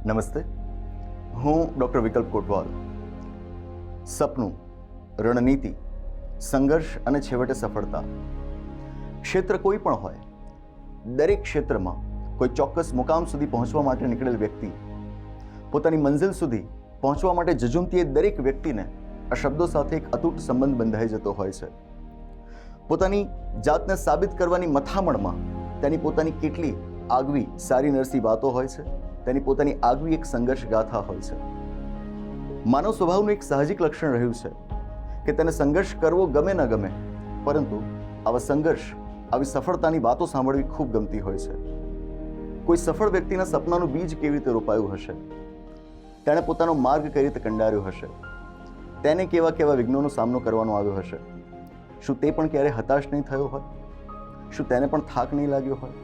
નમસ્તે, હું ડૉક્ટર વિકલ્પ કોટવાલ. સપનું, રણનીતિ, સંઘર્ષ અને છેવટે સફળતા. ક્ષેત્ર કોઈ પણ હોય, દરેક ક્ષેત્રમાં કોઈ ચોક્કસ મુકામ સુધી પહોંચવા માટે નીકળેલ વ્યક્તિ પોતાની મંઝિલ સુધી પહોંચવા માટે ઝઝૂમતી એ દરેક વ્યક્તિને આ શબ્દો સાથે એક અતૂટ સંબંધ બંધાઈ જતો હોય છે. પોતાની જાતને સાબિત કરવાની મથામણમાં તેની પોતાની કેટલી આગવી સારી નરસી વાતો હોય છે, તેની પોતાની આગવી એક સંઘર્ષ ગાથા હોય છે. માનવ સ્વભાવનું એક સાહજિક લક્ષણ રહ્યું છે કે તેને સંઘર્ષ કરવો ગમે ન ગમે, પરંતુ આવા સંઘર્ષ, આવી સફળતાની વાતો સાંભળવી ખૂબ ગમતી હોય છે. કોઈ સફળ વ્યક્તિના સપનાનું બીજ કેવી રીતે રોપાયું હશે, તેણે પોતાનો માર્ગ કઈ રીતે કંડાર્યો હશે, તેને કેવા કેવા વિઘ્નોનો સામનો કરવાનો આવ્યો હશે. શું તે પણ ક્યારે હતાશ નહીં થયો હોય? શું તેને પણ થાક નહીં લાગ્યો હોય?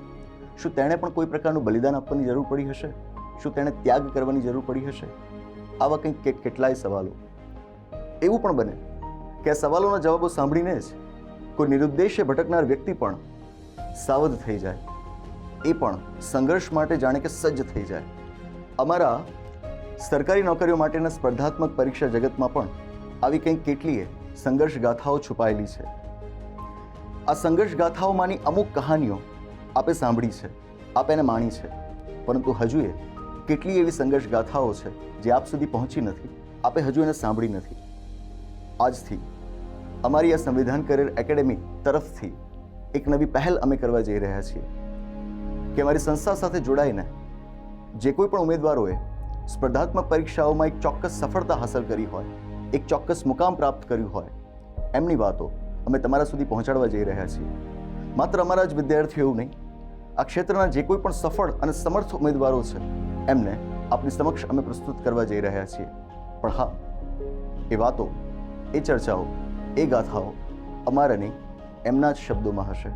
શું તેણે પણ કોઈ પ્રકારનું બલિદાન આપવાની જરૂર પડી હશે? શું તેણે ત્યાગ કરવાની જરૂર પડી હશે? આવા કંઈક કેટલાય સવાલો. એવું પણ બને કે આ સવાલોના જવાબો સાંભળીને જ કોઈ નિરુદ્દેશ્ય ભટકનાર વ્યક્તિ પણ સાવધ થઈ જાય, એ પણ સંઘર્ષ માટે જાણે કે સજ્જ થઈ જાય. અમારા સરકારી નોકરીઓ માટેના સ્પર્ધાત્મક પરીક્ષા જગતમાં પણ આવી કંઈક કેટલીય સંઘર્ષ ગાથાઓ છુપાયેલી છે. આ સંઘર્ષ ગાથાઓમાંની અમુક કહાનીઓ આપે સાંભળી છે, આપે એને માણી છે, પરંતુ હજુ એ કેટલી એવી સંઘર્ષ ગાથાઓ છે જે આપ સુધી પહોંચી નથી, આપે હજુ એને સાંભળી નથી. આજથી અમારી આ સંવિધાન કરિયર એકેડેમી તરફથી એક નવી પહેલ અમે કરવા જઈ રહ્યા છીએ કે અમારી સંસ્થા સાથે જોડાઈને જે કોઈ પણ ઉમેદવારોએ સ્પર્ધાત્મક પરીક્ષાઓમાં એક ચોક્કસ સફળતા હાંસલ કરી હોય, એક ચોક્કસ મુકામ પ્રાપ્ત કર્યું હોય, એમની વાતો અમે તમારા સુધી પહોંચાડવા જઈ રહ્યા છીએ. માત્ર અમારા જ વિદ્યાર્થીઓ એવું નહીં, આ ક્ષેત્રના જે કોઈ પણ સફળ અને સમર્થ ઉમેદવારો છે એમને આપની સમક્ષ અમે પ્રસ્તુત કરવા જઈ રહ્યા છીએ. પણ હા, એ વાતો, એ ચર્ચાઓ, એ ગાથાઓ અમારા નહીં, એમના જ શબ્દોમાં હશે.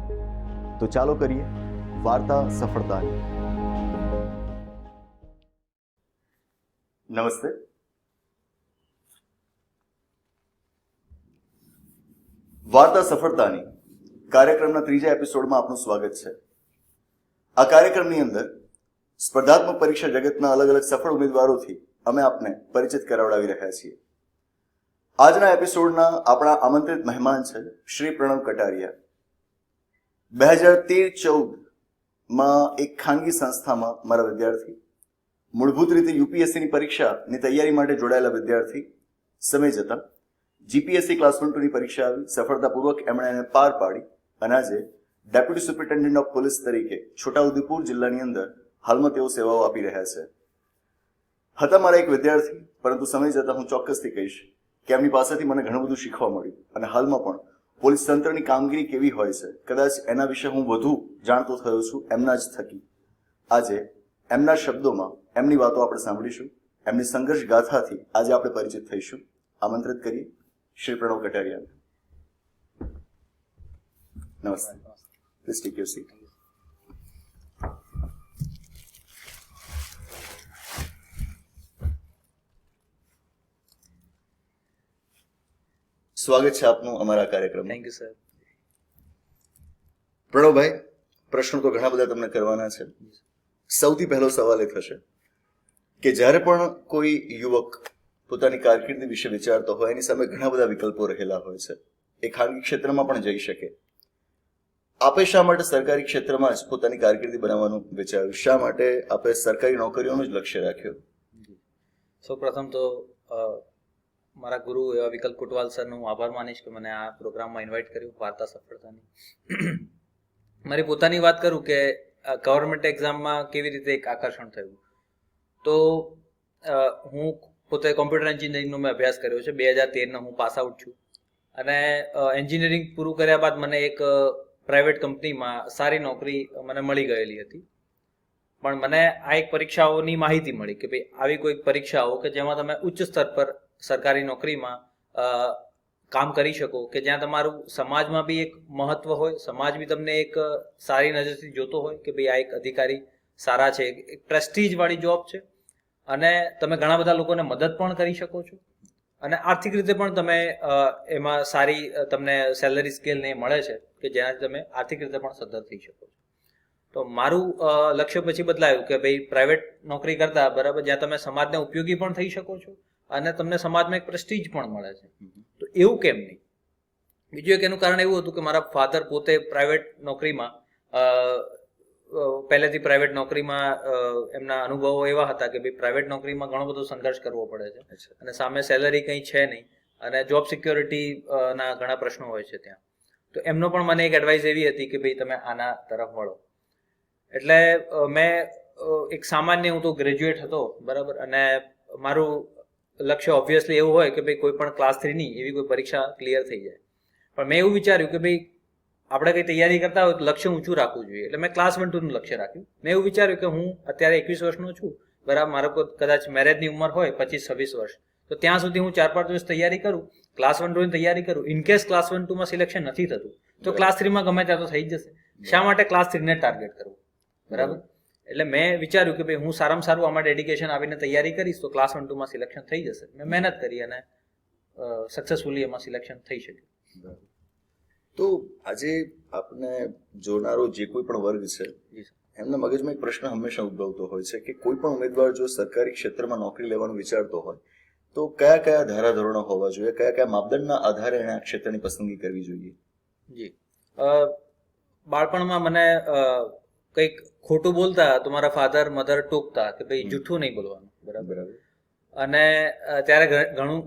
તો ચાલો કરીએ વાર્તા સફળતાની. નમસ્તે. વાર્તા સફળતાની કાર્યક્રમના ત્રીજા એપિસોડમાં આપનું સ્વાગત છે. આ કાર્યક્રમની અંદર સ્પર્ધાત્મક પરીક્ષા જગતના અલગ અલગ સફળ ઉમેદવારોથી અમે આપને પરિચિત કરાવડાવી રહ્યા છીએ. આજના એપિસોડના આપણા આમંત્રિત મહેમાન છે શ્રી પ્રણવ કટારિયા. 2013-14 એક ખાનગી સંસ્થામાં મારા વિદ્યાર્થી, મૂળભૂત રીતે યુપીએસસીની પરીક્ષાની તૈયારી માટે જોડાયેલા વિદ્યાર્થી. સમય જતાં જીપીએસસી ક્લાસ 1-2ની પરીક્ષા આવી, સફળતાપૂર્વક એમણે એને પાર પાડી અને આજે ડેપ્યુટી સુપ્રિન્ટેન્ડન્ટ ઓફ પોલીસ તરીકે છોટાઉદેપુર જિલ્લાની અંદર હાલમાં તેઓ સેવાઓ આપી રહ્યા છે. હતા મારા એક વિદ્યાર્થી, પરંતુ સમય જતાં હું ચોક્કસથી કહીશ કે એમની પાસેથી મને ઘણું બધું શીખવા મળ્યું અને હાલમાં પણ પોલીસ તંત્રની કામગીરી કેવી હોય છે, કદાચ એના વિશે હું વધુ જાણતો થયો છું એમના જ થકી. આજે એમના શબ્દોમાં એમની વાતો આપણે સાંભળીશું, એમની સંઘર્ષ ગાથાથી આજે આપણે પરિચિત થઈશું. આમંત્રિત કરીએ શ્રી પ્રણવ કટારિયાને. નમસ્તે. Please take your seat. સ્વાગત છે આપનું અમારા કાર્યક્રમમાં. Thank you sir. પ્રણવભાઈ, પ્રશ્નો તો ઘણા બધા તમને કરવાના છે. સૌથી પહેલો સવાલ એ થશે કે જ્યારે પણ કોઈ યુવક પોતાની કારકિર્દી વિશે વિચારતો હોય, એની સામે ઘણા બધા વિકલ્પો રહેલા હોય છે. એ ખાનગી ક્ષેત્રમાં પણ જઈ શકે. આપે શા માટે સરકારી ક્ષેત્રમાં જ પોતાની કારકિર્દી બનાવવાનું વિચાર્યું? શા માટે આપે સરકારી નોકરીઓનું જ લક્ષ્ય રાખ્યું? સૌ પ્રથમ તો મારા ગુરુ એવા વિકલ્પ કોટવાલ સરનો હું આભાર માનીશ કે મને આ પ્રોગ્રામમાં ઇન્વાઇટ કર્યું, વાર્તા સફળતાની. મારી પોતાની વાત કરું કે ગવર્મેન્ટ એક્ઝામમાં કેવી રીતે એક આકર્ષણ થયું, તો હું પોતે કોમ્પ્યુટર એન્જિનિયરિંગનો મેં અભ્યાસ કર્યો છે. 2013 હું પાસ આઉટ છું અને એન્જિનિયરિંગ પૂરું કર્યા બાદ મને એક પ્રાઇવેટ કંપનીમાં સારી નોકરી મને મળી ગયેલી હતી. પણ મને આ એક પરીક્ષાઓની માહિતી મળી કે ભાઈ આવી કોઈ પરીક્ષાઓ કે જેમાં તમે ઉચ્ચ સ્તર પર સરકારી નોકરીમાં કામ કરી શકો, કે જ્યાં તમારું સમાજમાં બી એક મહત્વ હોય, સમાજ બી તમને એક સારી નજરથી જોતો હોય કે ભાઈ આ એક અધિકારી સારા છે, એક પ્રેસ્ટીજ વાળી જોબ છે અને તમે ઘણા બધા લોકોને મદદ પણ કરી શકો છો અને આર્થિક રીતે પણ તમે એમાં સારી તમને સેલરી સ્કેલ ને મળે છે કે જેનાથી તમે આર્થિક રીતે પણ સદ્ધર થઈ શકો છો. તો તો મારું લક્ષ્ય પછી બદલાયું કે ભાઈ પ્રાઇવેટ નોકરી કરતા બરાબર જ્યાં તમે સમાજને ઉપયોગી પણ થઈ શકો છો અને તમને સમાજમાં એક પ્રેસ્ટીજ પણ મળે છે. તો એવું કેમ નહીં? બીજું એક એનું કારણ એવું હતું કે મારા ફાધર પોતે પ્રાઇવેટ નોકરીમાં પહેલેથી પ્રાઇવેટ નોકરીમાં એમના અનુભવો એવા હતા કે ભાઈ પ્રાઇવેટ નોકરીમાં ઘણો બધો સંઘર્ષ કરવો પડે છે અને સામે સેલરી કંઈ છે નહીં અને જોબ સિક્યોરિટી ના ઘણા પ્રશ્નો હોય છે ત્યાં. તો એમનો પણ મને એક એડવાઇસ એવી હતી કે ભાઈ તમે આના તરફ વળો. એટલે મેં એક સામાન્ય, હું તો ગ્રેજ્યુએટ હતો બરાબર, અને મારું લક્ષ્ય ઓબ્વિયસલી એવું હોય કે ભાઈ કોઈ પણ ક્લાસ 3 ની એવી કોઈ પરીક્ષા ક્લિયર થઈ જાય. પણ મેં એવું વિચાર્યું કે ભાઈ આપણે કંઈ તૈયારી કરતા હોય તો લક્ષ્ય ઊંચું રાખવું જોઈએ. એટલે મેં ક્લાસ 1-2 નું લક્ષ્ય રાખ્યું. મેં એવું વિચાર્યું કે હું અત્યારે 21 વર્ષનો છું બરાબર, મારો કદાચ મેરેજની ઉંમર હોય 25-26 વર્ષ, તો ત્યાં સુધી હું 4-5 વર્ષ તૈયારી કરું, ક્લાસ 1-2 ની તૈયારી કરું. ઇનકેસ ક્લાસ 1-2 માં સિલેક્શન નથી થતું તો ક્લાસ 3 માં ગમે ત્યાં તો થઈ જ જશે. શા માટે ક્લાસ 3 ને ટાર્ગેટ કરવું? બરાબર. એટલે મેં વિચાર્યું કે ભાઈ હું સારામાં સારું આમાં ડેડિકેશન આપીને તૈયારી કરીશ તો ક્લાસ 1-2 માં સિલેક્શન થઈ જશે. મેં મહેનત કરી અને સક્સેસફુલી એમાં સિલેક્શન થઈ શક્યું. તો આજે આપને જોનારો જે કોઈ પણ વર્ગ છે એમના મગજમાં એક પ્રશ્ન હંમેશા ઉદ્ભવતો હોય છે કે કોઈ પણ ઉમેદવાર જો સરકારી ક્ષેત્રમાં નોકરી લેવાનું વિચારતો હોય તો કયા કયા ધારાધોરણો હોવા જોઈએ, કયા કયા માપદંડના આધારે એને આ ક્ષેત્રની પસંદગી કરવી જોઈએ? જી, બાળપણમાં મને કંઈક ખોટું બોલતા તો મારા ફાધર મધર ટોકતા કે ભાઈ જૂઠું નહીં બોલવાનું બરાબર. અને ત્યારે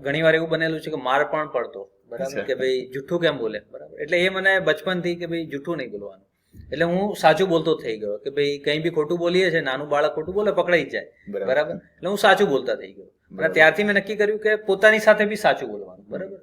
ઘણી વાર એવું બનેલું છે કે માર પણ પડતો બરાબર કે ભાઈ જૂઠું કેમ બોલે બરાબર. એટલે એ મને બચપનથી કે ભાઈ જૂઠું નહીં બોલવાનું, એટલે હું સાચું બોલતો થઈ ગયો કે ભાઈ કંઈ બી ખોટું બોલીએ છે, નાનું બાળક ખોટું બોલે પકડાઈ જ જાય બરાબર. એટલે હું સાચું બોલતા થઈ ગયો અને ત્યારથી મેં નક્કી કર્યું કે પોતાની સાથે બી સાચું બોલવાનું બરાબર.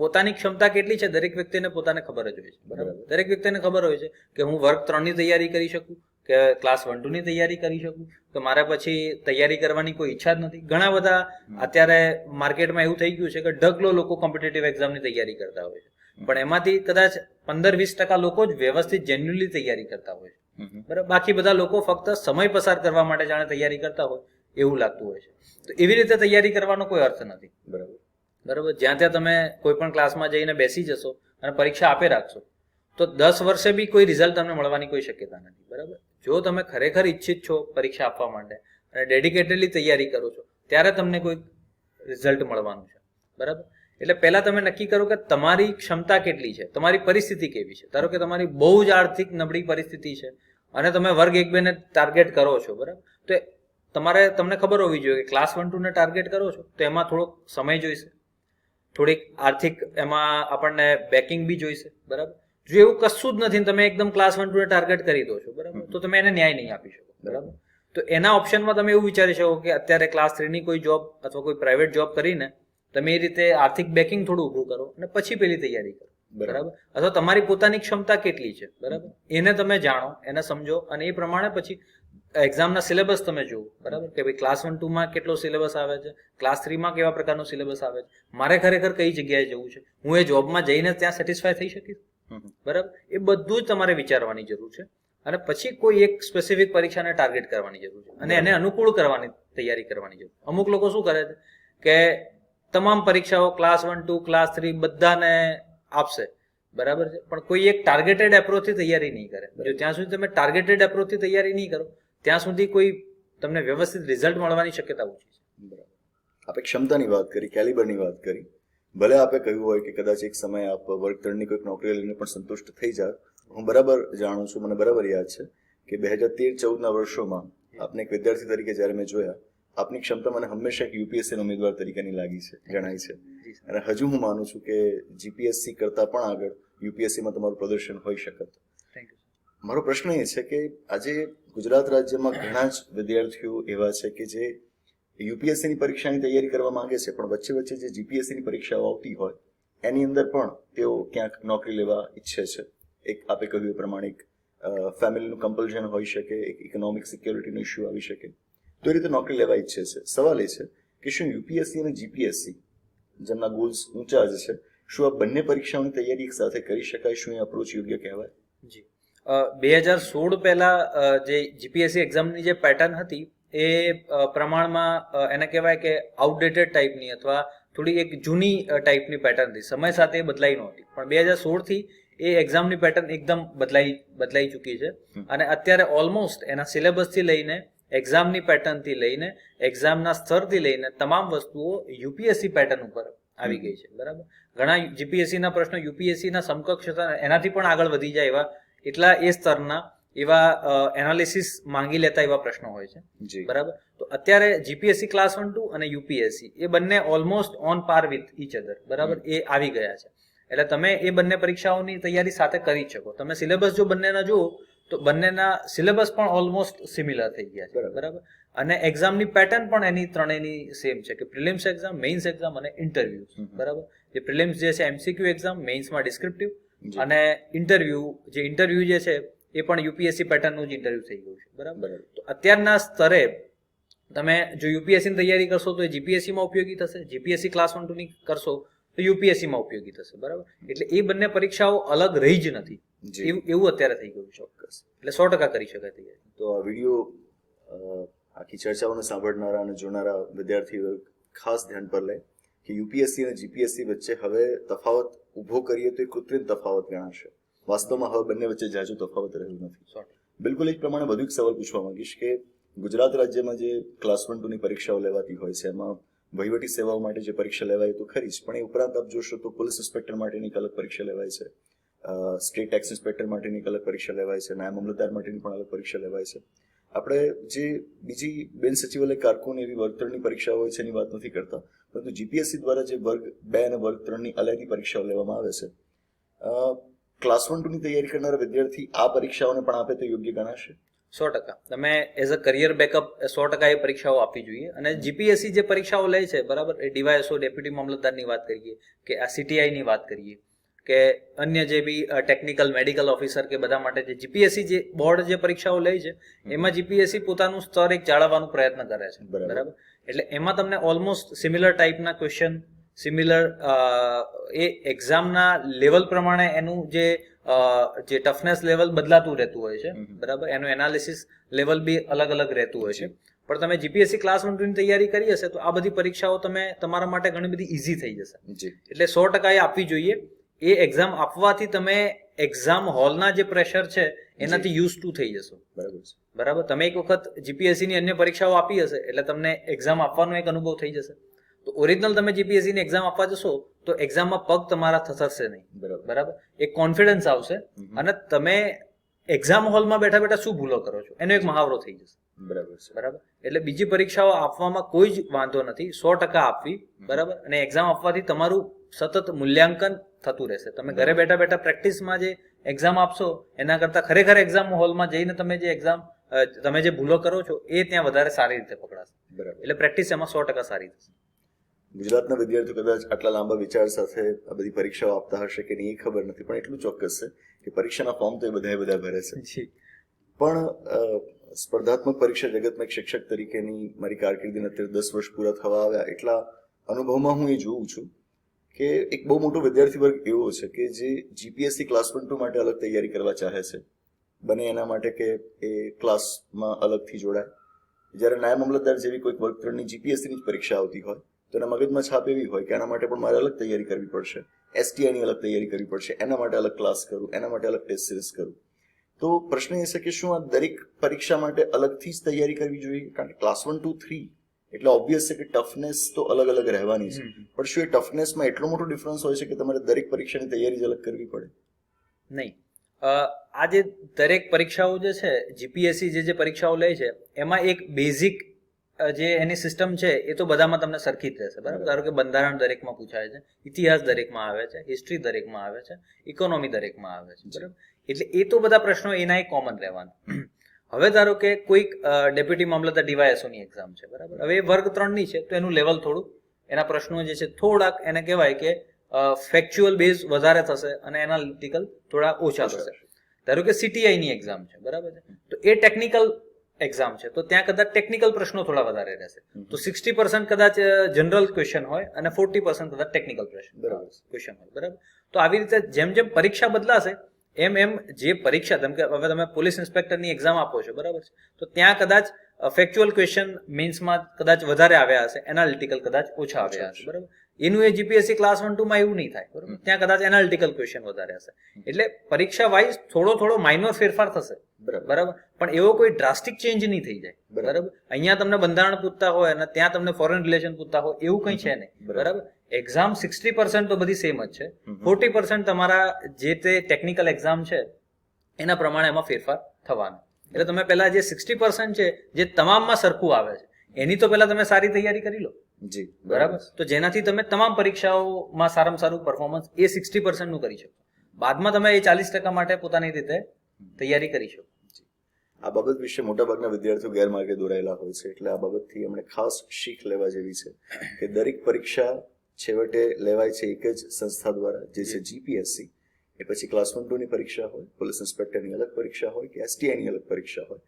પોતાની ક્ષમતા કેટલી છે દરેક વ્યક્તિને પોતાને ખબર જ હોય છે બરાબર. દરેક વ્યક્તિને ખબર હોય છે કે હું વર્ગ 3 ની તૈયારી કરી શકું કે ક્લાસ 1-2 ની તૈયારી કરી શકું, તો મારે પછી તૈયારી કરવાની કોઈ ઈચ્છા જ નથી. ઘણા બધા અત્યારે માર્કેટમાં એવું થઈ ગયું છે કે ઢગલો લોકો કોમ્પિટિટિવ એક્ઝામની તૈયારી કરતા હોય છે, પણ એમાંથી કદાચ 15-20% લોકો જ વ્યવસ્થિત જેન્યુઅલી તૈયારી કરતા હોય છે બરાબર. બાકી બધા લોકો ફક્ત સમય પસાર કરવા માટે જાણે તૈયારી કરતા હોય એવું લાગતું હોય છે. તો એવી રીતે તૈયારી કરવાનો કોઈ અર્થ નથી બરાબર. બરાબર, જ્યાં ત્યાં તમે કોઈ પણ ક્લાસમાં જઈને બેસી જશો અને પરીક્ષા આપે રાખશો તો 10 વર્ષે બી કોઈ રિઝલ્ટ તમને મળવાની કોઈ શક્યતા નથી બરાબર. જો તમે ખરેખર ઈચ્છિત છો પરીક્ષા આપવા માટે અને ડેડિકેટેડલી તૈયારી કરો છો ત્યારે તમને કોઈ રિઝલ્ટ મળવાનું છે બરાબર. એટલે પહેલા તમે નક્કી કરો કે તમારી ક્ષમતા કેટલી છે, તમારી પરિસ્થિતિ કેવી છે. ધારો કે તમારી બહુ જ આર્થિક નબળી પરિસ્થિતિ છે અને તમે વર્ગ 1-2 ને ટાર્ગેટ કરો છો બરાબર, તો તમને ખબર હોવી જોઈએ કે ક્લાસ 1-2 ને ટાર્ગેટ કરો છો તો એમાં થોડોક સમય જોઈશે, થોડીક આર્થિક એમાં આપણને બેકિંગ બી જોઈશે બરાબર. જો એવું કશું જ નથી, તમે એકદમ ક્લાસ 1-2 ને ટાર્ગેટ કરી દો છો બરાબર, તો તમે એને ન્યાય નહીં આપી શકો બરાબર. તો એના ઓપ્શનમાં તમે એવું વિચારી શકો કે અત્યારે ક્લાસ 3 ની કોઈ જોબ અથવા કોઈ પ્રાઇવેટ જોબ કરીને તમે એ રીતે આર્થિક બેકિંગ થોડું ઊભું કરો અને પછી પેલી તૈયારી કરો બરાબર. અથવા તમારી પોતાની ક્ષમતા કેટલી છે બરાબર એને તમે જાણો, એને સમજો અને એ પ્રમાણે પછી એક્ઝામના સિલેબસ તમે જુઓ બરાબર કે ભાઈ ક્લાસ 1-2 માં કેટલો સિલેબસ આવે છે, ક્લાસ 3 માં કેવા પ્રકારનો સિલેબસ આવે છે, મારે ખરેખર કઈ જગ્યાએ જવું છે, હું એ જોબમાં જઈને ત્યાં સેટિસ્ફાય થઈ શકીશ બરાબર. એ બધું જ તમારે વિચારવાની જરૂર છે અને પછી કોઈ એક સ્પેસિફિક પરીક્ષાને ટાર્ગેટ કરવાની જરૂર છે અને એને અનુકૂળ કરવાની તૈયારી કરવાની જરૂર. અમુક લોકો શું કરે છે કે તમામ પરીક્ષાઓ ક્લાસ 1-2 ક્લાસ 3 બધાને આપશે બરાબર છે, પણ કોઈ એક ટાર્ગેટેડ એપ્રોચથી તૈયારી નહીં કરે. જો ત્યાં સુધી તમે ટાર્ગેટેડ એપ્રોચથી તૈયારી નહીં કરો ત્યાં સુધી કોઈ તમને વ્યવસ્થિત રિઝલ્ટ મળવાની શક્યતા ઓછી છે બરાબર. આપણે ક્ષમતાની વાત કરી, કેલિબરની વાત કરી. ભલે આપે કહ્યું હોય કે કદાચ એક સમય આપ વર્ગ 3 ની કોઈક નોકરી લઈને પણ સંતુષ્ટ થઈ જાવ. હું બરાબર જાણું છું, મને બરાબર યાદ છે કે 2013-14 ના વર્ષોમાં આપને એક વિદ્યાર્થી તરીકે જ્યારે મેં જોયા, આપની ક્ષમતા મને હંમેશા એક યુપીએસસી ઉમેદવાર તરીકેની લાગી છે, જણાય છે. અને હજુ હું માનું છું કે જીપીએસસી કરતાં પણ આગળ યુપીએસસીમાં તમારું પ્રદર્શન હોઈ શકત. મારો પ્રશ્ન એ છે કે આજે ગુજરાત રાજ્યમાં ઘણા જ વિદ્યાર્થીઓ એવા છે કે જે યુપીએસસીની પરીક્ષાની તૈયારી કરવા માંગે છે, પણ વચ્ચે વચ્ચે જે જીપીએસસીની પરીક્ષાઓ આવતી હોય એની અંદર પણ તેઓ ક્યાંક નોકરી લેવા ઈચ્છે છે. એક આપે કહ્યું એ પ્રમાણે એક ફેમિલીનું કમ્પલ્શન હોઈ શકે, એક ઇકોનોમિક સિક્યોરિટીનો ઇસ્યુ આવી શકે, તો એ રીતે નોકરી લેવા ઈચ્છે છે. સવાલ એ છે કે શું યુપીએસસી અને જીપીએસસી જેમના ગોલ્સ ઊંચા જ છે, શું આ બંને પરીક્ષાઓની તૈયારી એક સાથે કરી શકાય? શું એ અપ્રોચ યોગ્ય કહેવાય? જી, 2016 પહેલા જે જીપીએસસી એક્ઝામની જે પેટર્ન હતી એ પ્રમાણમાં એને કહેવાય કે આઉટડેટેડ ટાઈપની અથવા થોડી એક જૂની ટાઈપની પેટર્ન હતી, સમય સાથે બદલાઈ નહોતી. પણ 2016 થી એ એક્ઝામની પેટર્ન એકદમ બદલાઈ ચૂકી છે. અને અત્યારે ઓલમોસ્ટ એના સિલેબસથી લઈને એક્ઝામની પેટર્નથી લઈને એક્ઝામના સ્તરથી લઈને તમામ વસ્તુઓ યુપીએસસી પેટર્ન ઉપર આવી ગઈ છે. બરાબર, ઘણા જીપીએસસીના પ્રશ્નો યુપીએસસીના સમકક્ષ હતા, એનાથી પણ આગળ વધી જાય એવા એટલા એ સ્તરના એવા એનાલિસિસ માંગી લેતા એવા પ્રશ્નો હોય છે. બરાબર, તો અત્યારે જીપીએસસી ક્લાસ 1-2 અને યુપીએસસી એ બંને ઓલમોસ્ટ ઓન પાર વિથ ઈચ અધર. બરાબર, એ આવી ગયા છે. એટલે તમે એ બંને પરીક્ષાઓની તૈયારી સાથે કરી શકો. તમે સિલેબસ જો બંનેના જુઓ તો બંનેના સિલેબસ પણ ઓલમોસ્ટ સિમિલર થઈ ગયા છે. બરાબર, અને એક્ઝામની પેટર્ન પણ એની ત્રણેયની સેમ છે કે પ્રિલિમ્સ એક્ઝામ, મેઇન્સ એક્ઝામ અને ઇન્ટરવ્યુ. બરાબર, જે પ્રિલિમ્સ જે છે એમસીક્યુ એક્ઝામ, મેઇન્સમાં ડિસ્ક્રિપ્ટિવ, અને ઇન્ટરવ્યુ જે છે એ પણ યુપીએસસી પેટર્નનું જ ઇન્ટરવ્યુ થઈ ગયું છે. બરાબર, તો અત્યારના સ્તરે તમે જો યુપીએસસીની તૈયારી કરશો તો એ જીપીએસસીમાં ઉપયોગી થશે, જીપીએસસી ક્લાસ 1-2 ની કરશો તો યુપીએસસીમાં ઉપયોગી થશે. બરાબર, એટલે એ બંને પરીક્ષાઓ અલગ રહી જ નથી એવું અત્યારે થઈ ગયું છે. ચોક્કસ, એટલે 100% કરી શકાય તૈયારી. તો આ વિડીયો આખી ચર્ચાઓને સાંભળનારા અને જોનારા વિદ્યાર્થીઓ ખાસ ધ્યાન પર લે કે યુપીએસસી અને જીપીએસસી વચ્ચે હવે તફાવત ઊભો કરીએ તો એ કૃત્રિમ તફાવત ગણાશે. વાસ્તવમાં હવે બંને વચ્ચે જાજુ તફાવત રહ્યું નથી. બિલકુલ એ જ પ્રમાણે વધુ એક સવાલ પૂછવા માંગીશ કે ગુજરાત રાજ્યમાં જે ક્લાસ 1-2 ની પરીક્ષાઓ લેવાતી હોય છે એમાં વહીવટી સેવાઓ માટે જે પરીક્ષા લેવાય તો ખરી જ, પણ એ ઉપરાંત આપ જોશો તો પોલીસ ઇન્સ્પેક્ટર માટેની એક અલગ પરીક્ષા લેવાય છે, સ્ટેટ ટેક્સ ઇન્સ્પેક્ટર માટેની એક અલગ પરીક્ષા લેવાય છે, નાયબ મામલતદાર માટેની પણ અલગ પરીક્ષા લેવાય છે. આપણે જે બીજી બિન સચિવાલય કારકુન એવી વર્ગ 3ની પરીક્ષાઓ હોય છે એની વાત નથી કરતા, પરંતુ જીપીએસસી દ્વારા જે વર્ગ 2 અને વર્ગ 3ની અલગની પરીક્ષાઓ લેવામાં આવે છે, ક્લાસ 1-2 ની તૈયારી કરનારા વિદ્યાર્થી આ પરીક્ષાઓને પણ આપે તો યોગ્ય ગણાશે? 100%. તમે એઝ અ કરિયર બેકઅપ 100% એ પરીક્ષાઓ આપવી જોઈએ. અને જીપીએસસી જે પરીક્ષાઓ લે છે, બરાબર, એ ડીવાયએસઓ, ડેપ્યુટી મામલતદારની વાત કરીએ કે આ સીટીઆઈની વાત કરીએ કે અન્ય જે બી ટેકનિકલ મેડિકલ ઓફિસર કે બધા માટે જે જીપીએસસી જે બોર્ડ જે પરીક્ષાઓ લે છે એમાં જીપીએસસી પોતાનું સ્તર એક જાળવવાનો પ્રયત્ન કરે છે. બરાબર, એટલે એમાં તમને ઓલમોસ્ટ સિમિલર ટાઈપના ક્વેશ્ચન, સિમિલર એ એક્ઝામના લેવલ પ્રમાણે એનું જે ટફનેસ લેવલ બદલાતું રહેતું હોય છે. બરાબર, એનું એનાલિસિસ લેવલ બી અલગ અલગ રહેતું હોય છે. પણ તમે જીપીએસસી ક્લાસ 1-2 ની તૈયારી કરી હશે તો આ બધી પરીક્ષાઓ તમારા માટે ઘણી બધી ઈઝી થઈ જશે. એટલે 100% એ આપવી જોઈએ. એ એક્ઝામ આપવાથી તમે એક્ઝામ હોલના જે પ્રેશર છે એનાથી યુઝ ટુ થઈ જશો. બરાબર, તમે એક વખત જીપીએસસી ની અન્ય પરીક્ષાઓ આપી હશે એટલે તમને એક્ઝામ આપવાનો એક અનુભવ થઈ જશે. તો ઓરિજિનલ તમે જીપીએસસી ની એક્ઝામ આપવા જશો તો એક્ઝામમાં પગ તમારા થશે નહીં. બરાબર, એક કોન્ફિડન્સ આવશે અને તમે એક્ઝામ હોલમાં બેઠા બેઠા શું ભૂલો કરો છો એનો એક મહાવરો થઈ જશે. બરાબર, એટલે બીજી પરીક્ષાઓ આપવામાં કોઈ જ વાંધો નથી, 100% આપવી. બરાબર, અને એક્ઝામ આપવાથી તમારું સતત મૂલ્યાંકન થતું રહેશે. તમે ઘરે બેઠા બેઠા પ્રેક્ટિસમાં જે એક્ઝામ આપશો એના કરતા ખરેખર એક્ઝામ હોલમાં જઈને તમે જે ભૂલો કરો છો એ ત્યાં વધારે સારી રીતે પકડાશે. એટલે પ્રેક્ટિસ એમાં 100% સારી થશે. ગુજરાતના વિદ્યાર્થીઓ કદાચ આટલા લાંબા વિચાર સાથે આ બધી પરીક્ષાઓ આપતા હશે કે નહીં એ ખબર નથી, પણ એટલું ચોક્કસ છે કે પરીક્ષાના ફોર્મ તો એ બધા ભરે છે. પણ સ્પર્ધાત્મક પરીક્ષા જગતમાં એક શિક્ષક તરીકેની મારી કારકિર્દીને અત્યારે 10 વર્ષ પૂરા થવા આવ્યા એટલા અનુભવમાં હું એ જોઉં છું કે એક બહુ મોટો વિદ્યાર્થી વર્ગ એવો છે કે જે જીપીએસસી ક્લાસ 1-2 માટે અલગ તૈયારી કરવા ચાહે છે, બને એના માટે કે એ ક્લાસમાં અલગથી જોડાય. જ્યારે નાયબ મામલતદાર જેવી કોઈક વર્ગ 3ની જીપીએસસીની જ પરીક્ષા આવતી હોય તો એના મગજમાં છાપ એવી હોય કે એના માટે પણ મારે અલગ તૈયારી કરવી પડશે, એસટીઆઈની અલગ તૈયારી કરવી પડશે, એના માટે અલગ ક્લાસ કરું, એના માટે અલગ ટેસ્ટ સિરીઝ કરું. તો પ્રશ્ન એ છે કે શું આ દરેક પરીક્ષા માટે અલગથી જ તૈયારી કરવી જોઈએ? કારણ કે ક્લાસ 1, 2, 3 એટલે ઓબ્વિયસ છે કે ટફનેસ તો અલગ અલગ રહેવાની છે, પણ શું એ ટફનેસમાં એટલો મોટો ડિફરન્સ હોય છે કે તમારે દરેક પરીક્ષાની તૈયારી જ અલગ કરવી પડે? નહીં. આ જે દરેક પરીક્ષાઓ જે છે જીપીએસસી જે પરીક્ષાઓ લે છે એમાં એક બેઝિક જે એની સિસ્ટમ છે એ તો બધામાં તમને સરખી જ રહેશે. બરાબર, ધારો કે બંધારણ દરેકમાં પૂછાય છે, ઇતિહાસ દરેકમાં આવે છે, હિસ્ટ્રી દરેકમાં આવે છે, ઇકોનોમી દરેકમાં આવે છે. બરાબર, એટલે એ તો બધા પ્રશ્નો એના એક કોમન રહેવાના. હવે ધારો કે કોઈક ડેપ્યુટી મામલતદાર ડીવાયએસઓની એક્ઝામ છે. બરાબર, હવે એ વર્ગ 3ની છે તો એનું લેવલ થોડું, એના પ્રશ્નો જે છે થોડાક એને કહેવાય કે ફેક્ચ્યુઅલ બેઝ વધારે થશે અને એનાલિટિકલ થોડા ઓછા થશે. ધારો કે સીટીઆઈની એક્ઝામ છે. બરાબર છે, તો એ ટેકનિકલ એક્ઝામ છે તો ત્યાં કદાચ ટેકનિકલ પ્રશ્નો થોડા વધારે રહેશે. તો 60% કદાચ જનરલ ક્વેશ્ચન હોય અને 40% કદાચ ટેકનિકલ ક્વેશ્ચન હોય. બરાબર, તો આવી રીતે જેમ જેમ પરીક્ષા બદલાશે એમ જે પરીક્ષા કે હવે તમે પોલીસ ઇન્સ્પેક્ટરની એક્ઝામ આપો છો. બરાબર છે, તો ત્યાં કદાચ ફેક્ચ્યુઅલ ક્વેશ્ચન મીન્સમાં કદાચ વધારે આવ્યા હશે, એનાલિટિકલ કદાચ ઓછા આવ્યા હશે. બરાબર, એનું એ જીપીએસસી ક્લાસ 1-2 માં એવું નહીં થાય, બરોબર. ત્યાં કદાચ એનાલિટિકલ ક્વેશ્ચન વધારે હશે. એટલે પરીક્ષા વાઇઝ થોડો માઇનોર ફેરફાર થશે, બરાબર, પણ એવો કોઈ ડ્રાસ્ટિક ચેન્જ નહીં થઈ જાય, બરાબર. અહીંયા તમને બંધારણ પૂછતા હોય અને ત્યાં તમને ફોરેન રિલેશન પૂછતા હોય એવું કંઈ છે નહીં, બરાબર. એક્ઝામ 60% તો બધી સેમ જ છે, 40% તમારા જે તે ટેકનિકલ એક્ઝામ છે એના પ્રમાણે એમાં ફેરફાર થવાનો. એટલે તમે પહેલા જે 60% છે જે તમામમાં સરખું આવે છે એની તો પહેલા તમે સારી તૈયારી કરી લો, જી, બરાબર. તો જેનાથી તમે તમામ પરીક્ષાઓમાં સારામાં સારું પરફોર્મન્સ એ 60% નું કરી શકો. બાદમાં તમે એ 40% માટે પોતાની રીતે તૈયારી કરી શકો. આ બાબત વિશે મોટાભાગના વિદ્યાર્થીઓ ગેરમાર્ગે દોરાયેલા હોય છે, એટલે આ બાબતથી એમણે ખાસ શીખ લેવા જેવી છે કે દરેક પરીક્ષા છેવટે લેવાય છે એક જ સંસ્થા દ્વારા, જે છે જીપીએસસી. એ પછી ક્લાસ 1-2 ની પરીક્ષા હોય, પોલીસ ઇન્સ્પેક્ટરની અલગ પરીક્ષા હોય કે એસટીઆઈની અલગ પરીક્ષા હોય,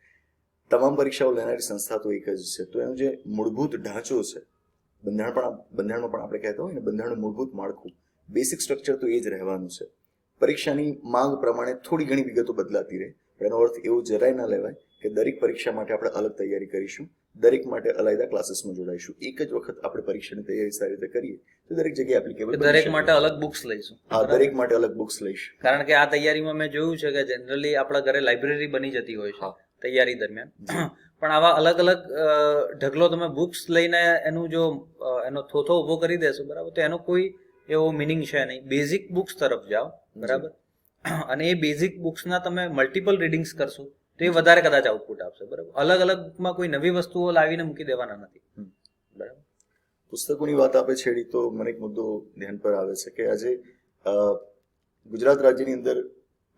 તમામ પરીક્ષાઓ લેનારી સંસ્થા તો એક જ છે. તો એનું જે મૂળભૂત ઢાંચો છે, બંધારણમાં પણ આપણે કહેતા હોય ને, બંધારણનું મૂળભૂત માળખું, બેસિક સ્ટ્રક્ચર તો એ જ રહેવાનું છે. પરીક્ષાની માંગ પ્રમાણે થોડી ઘણી વિગતો બદલાતી રહે, પણ એનો અર્થ એવું જરાય ના લેવાય કે દરેક પરીક્ષા માટે આપણે અલગ તૈયારી કરીશું, દરેક માટે અલાયદા ક્લાસીસમાં જોડાઈશું. એક જ વખત આપણે પરીક્ષાની તૈયારી સારી રીતે કરીએ તો દરેક જગ્યાએ એપ્લિકેબલ, દરેક માટે અલગ બુક્સ લઈશું. હા, દરેક માટે અલગ બુક્સ લઈશું. કારણ કે આ તૈયારીમાં મેં જોયું છે કે જનરલી આપણા ઘરે લાઇબ્રેરી બની જતી હોય છે તૈયારી દરમિયાન, પણ આવા અલગ અલગ ઢગલો તમે બુક્સ લઈને એનો થોથો ઉભો કરી દેશો, બરાબર, તો એનો કોઈ એવો મિનિંગ છે નહીં. બેઝિક બુક્સ તરફ જાઓ, બરાબર, અને એ બેઝિક બુક્સના તમે મલ્ટિપલ રીડિંગ્સ કરશો તો એ વધારે કદાચ આઉટપુટ આપશે, બરાબર. અલગ અલગ બુકમાં કોઈ નવી વસ્તુઓ લાવીને મૂકી દેવાના નથી, બરાબર. પુસ્તકોની વાત આપે છેડી તો મને એક મુદ્દો ધ્યાન પર આવે છે કે આજે ગુજરાત રાજ્યની અંદર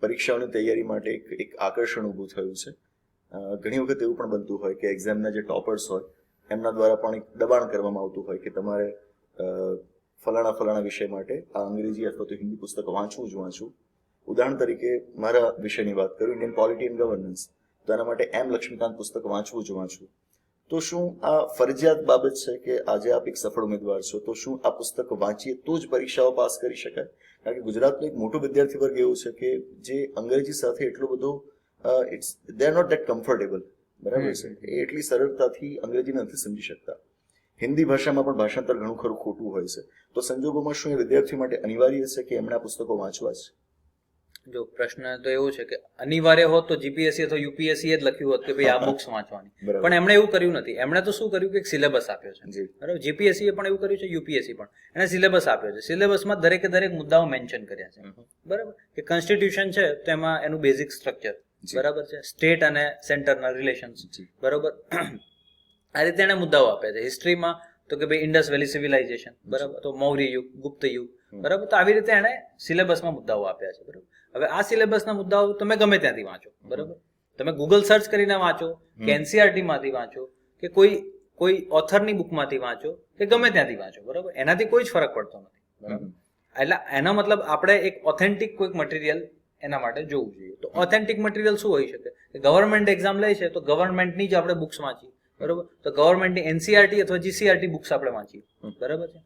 પરીક્ષાઓની તૈયારી માટે એક આકર્ષણ ઊભું થયું છે. ઘણી વખત એવું પણ બનતું હોય કે એક્ઝામના જે ટોપર્સ હોય એમના દ્વારા પણ એક દબાણ કરવામાં આવતું હોય કે તમારે ફલાણા વિષય માટે આ અંગ્રેજી અથવા તો હિન્દી પુસ્તક વાંચવું જ વાંચવું. ઉદાહરણ તરીકે મારા વિષયની વાત કરું, ઇન્ડિયન પોલિટી એન્ડ ગવર્નન્સ, તો એના માટે એમ લક્ષ્મીકાંત પુસ્તક વાંચવું જ વાંચવું. તો શું આ ફરજિયાત બાબત છે કે આજે આપ એક સફળ ઉમેદવાર છો તો શું આ પુસ્તક વાંચીએ તો જ પરીક્ષાઓ પાસ કરી શકાય? કારણ કે ગુજરાતનું એક મોટું વિદ્યાર્થી વર્ગ એવું છે કે જે અંગ્રેજી સાથે એટલો બધો they are not that comfortable, બરાબર છે, એ એટલી સરળતાથી અંગ્રેજીને નથી સમજી શકતા. હિન્દી ભાષામાં પણ ભાષાંતર ઘણું ખરું ખોટું હોય છે. તો સંજોગોમાં શું એ વિદ્યાર્થીઓ માટે અનિવાર્ય છે કે એમણે આ પુસ્તકો વાંચવા છે? જો પ્રશ્ન તો એવો છે કે અનિવાર્ય હોત તો જીપીએસસી અથવા યુપીએસસી એ જ લખ્યું હોત કે ભાઈ આ બુક્સ વાંચવાની, પણ એમણે એવું કર્યું નથી. એમણે તો શું કર્યું કે એક સિલેબસ આપ્યો છે, બરાબર. જીપીએસસી પણ એવું કર્યું છે, યુપીએસસી પણ એને સિલેબસ આપ્યો છે. સિલેબસમાં દરેકે દરેક મુદ્દાઓ મેન્શન કર્યા છે, બરાબર. કે કોન્સ્ટિટ્યુશન છે તો એમાં એનું બેઝિક સ્ટ્રક્ચર, બરાબર છે, સ્ટેટ અને સેન્ટરના રિલેશન્સ, બરાબર, આ રીતે એને મુદ્દાઓ આપ્યા છે. હિસ્ટ્રીમાં તો કે ભાઈ ઇન્ડસ વેલી સિવિલાઇઝેશન, બરાબર, તો મૌર્ય યુગ, ગુપ્ત યુગ, બરાબર. તો આવી રીતે એને સિલેબસમાં મુદ્દાઓ આપ્યા છે, બરાબર. હવે આ સિલેબસના મુદ્દાઓ તમે ગમે ત્યાંથી વાંચો, બરાબર. તમે ગૂગલ સર્ચ કરીને વાંચો કે એનસીઆરટી માંથી વાંચો કે કોઈ ઓથરની બુકમાંથી વાંચો કે ગમે ત્યાંથી વાંચો, બરાબર, એનાથી કોઈ જ ફરક પડતો નથી, બરાબર. એટલે એનો મતલબ આપણે એક ઓથેન્ટિક કોઈક મટીરિયલ એના માટે જોવું જોઈએ. તો ઓથેન્ટિક મટીરિયલ શું હોઈ શકે? ગવર્મેન્ટ એક્ઝામ લે છે તો ગવર્મેન્ટની જ આપણે બુક્સ વાંચીએ, બરાબર. તો ગવર્મેન્ટની એનસીઆરટી અથવા જીસીઆરટી બુક્સ આપણે વાંચીએ, બરાબર છે.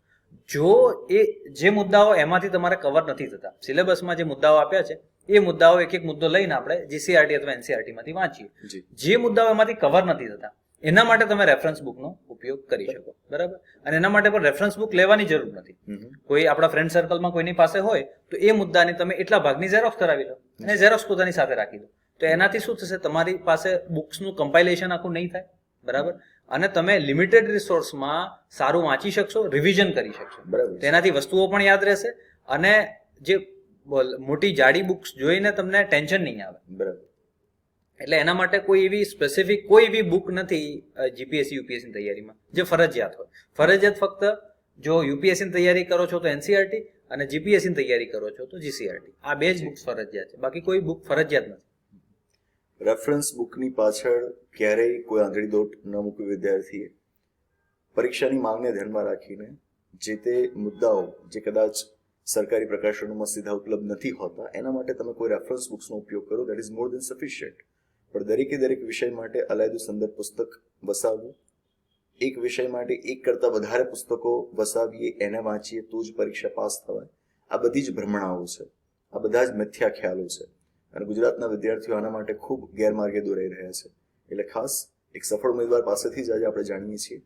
જો એ જે મુદ્દાઓ એમાંથી તમારે કવર નથી થતા, સિલેબસમાં જે મુદ્દાઓ આપ્યા છે એ મુદ્દાઓ એક મુદ્દો લઈને આપણે જીસીઆરટી અથવા એનસીઆરટી માંથી વાંચીએ. જે મુદ્દાઓ એમાંથી કવર નથી થતા એના માટે તમે રેફરન્સ બુકનો ઉપયોગ કરી શકો, બરાબર. અને એના માટે પણ રેફરન્સ બુક લેવાની જરૂર નથી. કોઈ આપણા ફ્રેન્ડ સર્કલમાં કોઈની પાસે હોય તો એ મુદ્દાની તમે એટલા ભાગની ઝેરોક્સ કરાવી લો અને ઝેરોક્સ પોતાની સાથે રાખી દો. તો એનાથી શું થશે? તમારી પાસે બુક્સનું કમ્પાઇલેશન આખું નહીં થાય, બરાબર. અને તમે લિમિટેડ રિસોર્સમાં સારું વાંચી શકશો, રિવિઝન કરી શકશો, બરાબર. તેનાથી વસ્તુઓ પણ યાદ રહેશે અને જે મોટી જાડી બુક્સ જોઈને તમને ટેન્શન નહીં આવે, બરાબર. એટલે એના માટે કોઈ એવી સ્પેસિફિક કોઈ એવી બુક નથી જીપીએસસી યુપીએસસી તૈયારીમાં જે ફરજિયાત હોય. ફરજિયાત ફક્ત જો યુપીએસસી તૈયારી કરો છો તો એનસીઆરટી અને જીપીએસસી તૈયારી કરો છો તો જીસીઆરટી, આ બે જ બુક્સ ફરજિયાત છે. બાકી કોઈ બુક ફરજિયાત નથી. રેફરન્સ બુકની પાછળ ક્યારેય કોઈ આંધળી દોટ ન મૂકવી વિદ્યાર્થીએ. પરીક્ષાની માંગને ધ્યાનમાં રાખીને જે તે મુદ્દાઓ જે કદાચ સરકારી પ્રકાશનોમાં સીધા ઉપલબ્ધ નથી હોતા એના માટે તમે કોઈ રેફરન્સ બુક્સનો ઉપયોગ કરો, that is more than sufficient. પણ દરેક વિષય માટે અલાયદું સંદર્ભ પુસ્તક વસાવવું, એક વિષય માટે એક કરતાં વધારે પુસ્તકો વસાવીએ, એને વાંચીએ તો જ પરીક્ષા પાસ થવાય, આ બધી જ ભ્રમણાઓ છે, આ બધા જ મિથ્યા ખ્યાલો છે. અને ગુજરાતના વિદ્યાર્થીઓ આના માટે ખૂબ ગેરમાર્ગે દોરાઈ રહ્યા છે. એટલે ખાસ એક સફળ ઉમેદવાર પાસેથી જ આજે આપણે જાણીએ છીએ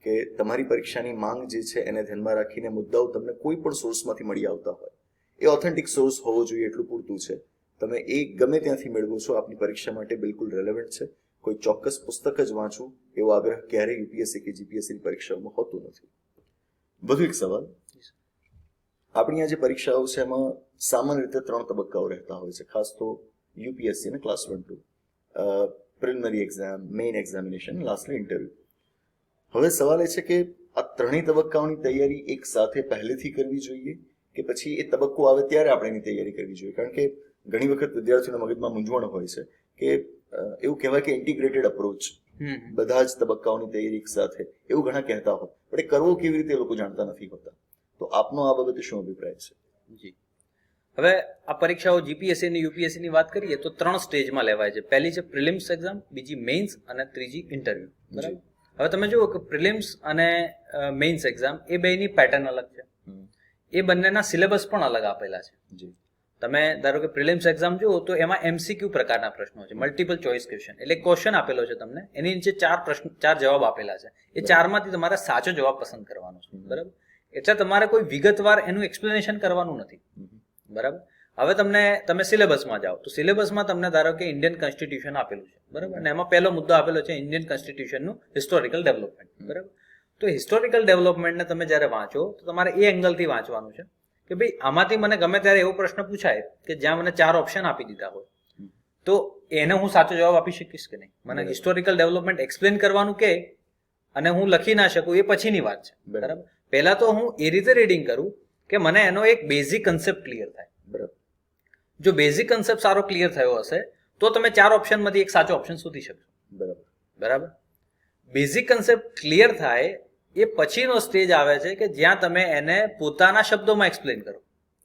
કે તમારી પરીક્ષાની માંગ જે છે એને ધ્યાનમાં રાખીને મુદ્દાઓ તમને કોઈ પણ સોર્સમાંથી મળી આવતા હોય, એ ઓથેન્ટિક સોર્સ હોવો જોઈએ એટલું પૂરતું છે. તમે એ ગમે ત્યાંથી મેળવો છો, આપની પરીક્ષા માટે બિલકુલ રેલેવન્ટ છે. કોઈ ચોક્કસ પુસ્તક જ વાંચવું એવો આગ્રહ ક્યારેય યુપીએસસી કે જીપીએસસીની પરીક્ષાઓમાં હોતું નથી. વધુ એક સવાલ, આપણી આ જે પરીક્ષાઓ છે એમાં સામાન્ય રીતે 3 તબક્કાઓ રહેતા હોય છે, ખાસ તો યુપીએસસી અને class 1-2, preliminary exam, main examination, lastly interview. હવે સવાલ એ છે કે આ ત્રણેય તબક્કાઓની તૈયારી એક સાથે પહેલેથી કરવી જોઈએ કે પછી એ તબક્કો આવે ત્યારે આપણે એની તૈયારી કરવી જોઈએ? કારણ કે ઘણી વખત વિદ્યાર્થીઓના મગજમાં મૂંઝવણ હોય છે કે એવું કહેવાય કે ઇન્ટિગ્રેટેડ અપ્રોચ, બધા જ તબક્કાઓની તૈયારી એક સાથે, એવું ઘણા કહેતા હોય, પણ એ કરવો કેવી રીતે એ લોકો જાણતા નથી હોતા. તો આપનો આ બાબતે શું અભિપ્રાય છે? જી, હવે આ પરીક્ષાઓ જીપીએસસી અને યુપીએસસી ની વાત કરીએ તો 3 સ્ટેજમાં લેવાય છે. પહેલી છે પ્રિલિમ્સ એક્ઝામ, બીજી મેઇન્સ અને ત્રીજી ઇન્ટરવ્યુ. બરાબર. હવે તમે જુઓ કે પ્રિલિમ્સ અને મેઇન્સ એક્ઝામ એ બેની પેટર્ન અલગ છે, એ બંનેના સિલેબસ પણ અલગ આપેલા છે. તમે ધારો કે પ્રિલિમ્સ એક્ઝામ જુઓ તો એમાં એમસીક્યુ પ્રકારના પ્રશ્નો છે, મલ્ટિપલ ચોઇસ ક્વેશ્ચન, એટલે ક્વેશ્ચન આપેલો છે તમને, એની નીચે 4 જવાબ આપેલા છે, એ 4માંથી તમારે સાચો જવાબ પસંદ કરવાનો છે. બરાબર. એટલે તમારે કોઈ વિગતવાર એનું એક્સપ્લેનેશન કરવાનું નથી. બરાબર. હવે તમે સિલેબસમાં જાઓ તો સિલેબસમાં તમને ધારો કે ઇન્ડિયન કોન્સ્ટિટ્યુશન આપેલું છે. બરાબર. અને એમાં પહેલો મુદ્દો આપેલો છે ઇન્ડિયન કોન્સ્ટિટ્યુશનનું હિસ્ટોરિકલ ડેવલપમેન્ટ. બરાબર. તો હિસ્ટોરિકલ ડેવલપમેન્ટને તમે જ્યારે વાંચો તો તમારે એ એંગલથી વાંચવાનું છે કે ભાઈ આમાંથી મને ગમે ત્યારે એવો પ્રશ્ન પૂછાય કે જ્યાં મને 4 ઓપ્શન આપી દીધા હોય, તો એને હું સાચો જવાબ આપી શકીશ કે નહીં? મને હિસ્ટોરિકલ ડેવલપમેન્ટ એક્સપ્લેન કરવાનું કે અને હું લખી ના શકું એ પછીની વાત છે. બરાબર. પહેલા તો હું એ રીતે રીડિંગ કરું કે મને એનો એક બેઝિક કન્સેપ્ટ ક્લિયર થાય. બરાબર. જો બેઝિક કન્સેપ્ટ સારો ક્લિયર થયો હશે તો તમે 4 ઓપ્શનમાંથી એક સાચો ઓપ્શન શોધી શકશો. બરાબર. બરાબર. બેઝિક કન્સેપ્ટ ક્લિયર થાય એ પછીનો સ્ટેજ આવે છે કે જ્યાં તમે એને પોતાના શબ્દોમાં એક્સપ્લેન કરો,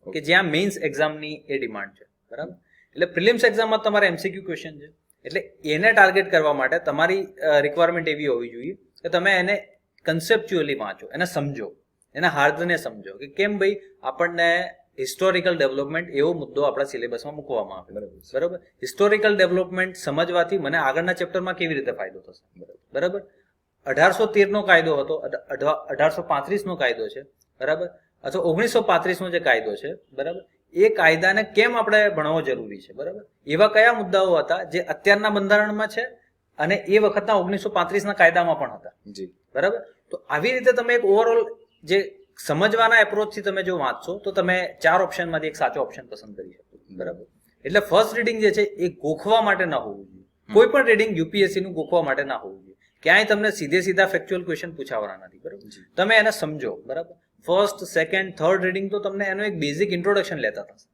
કે જ્યાં મેઇન્સ એક્ઝામની એ ડિમાન્ડ છે. બરાબર. એટલે પ્રિલિમ્સ એક્ઝામમાં તમારે એમસીક્યુ ક્વેશ્ચન છે, એટલે એને ટાર્ગેટ કરવા માટે તમારી રિક્વાયરમેન્ટ એવી હોવી જોઈએ કે તમે એને કન્સેપ્ચ્યુઅલી વાંચો, એને સમજો, એના હાર્દને સમજો કે કેમ ભાઈ આપણને હિસ્ટોરિકલ ડેવલપમેન્ટ એવો મુદ્દો આપણા સિલેબસમાં મૂકવામાં આવે. બરાબર. હિસ્ટોરિકલ ડેવલપમેન્ટ સમજવાથી મને આગળના ચેપ્ટરમાં કેવી રીતે ફાયદો થશે? બરાબર. 1813નો કાયદો હતો, 1835નો કાયદો છે, બરાબર, અથવા 1935નો જે કાયદો છે, બરાબર, એ કાયદાને કેમ આપણે ભણવો જરૂરી છે? બરાબર. એવા કયા મુદ્દાઓ હતા જે અત્યારના બંધારણમાં છે અને એ વખતના 1935ના કાયદામાં પણ હતા? જી. બરાબર. તો આવી રીતે તમે એક ઓવરઓલ જે સમજવાના એપ્રોચથી તમે જો વાંચશો તો તમે 4 ઓપ્શનમાંથી એક સાચો ઓપ્શન પસંદ કરી શકો. બરાબર. એટલે ફર્સ્ટ રીડિંગ જે છે એ ગોખવા માટે ના હોવું જોઈએ. કોઈ પણ રીડિંગ યુપીએસસી નું ગોખવા માટે ના હોવું જોઈએ. ક્યાંય તમને સીધા ફેક્ચ્યુઅલ ક્વેશ્ચન પૂછાવાના નથી. બરાબર. તમે એને સમજો. બરાબર. ફર્સ્ટ, સેકન્ડ, થર્ડ રીડિંગ તો તમને એનું એક બેઝિક ઇન્ટ્રોડક્શન લેતા થશે.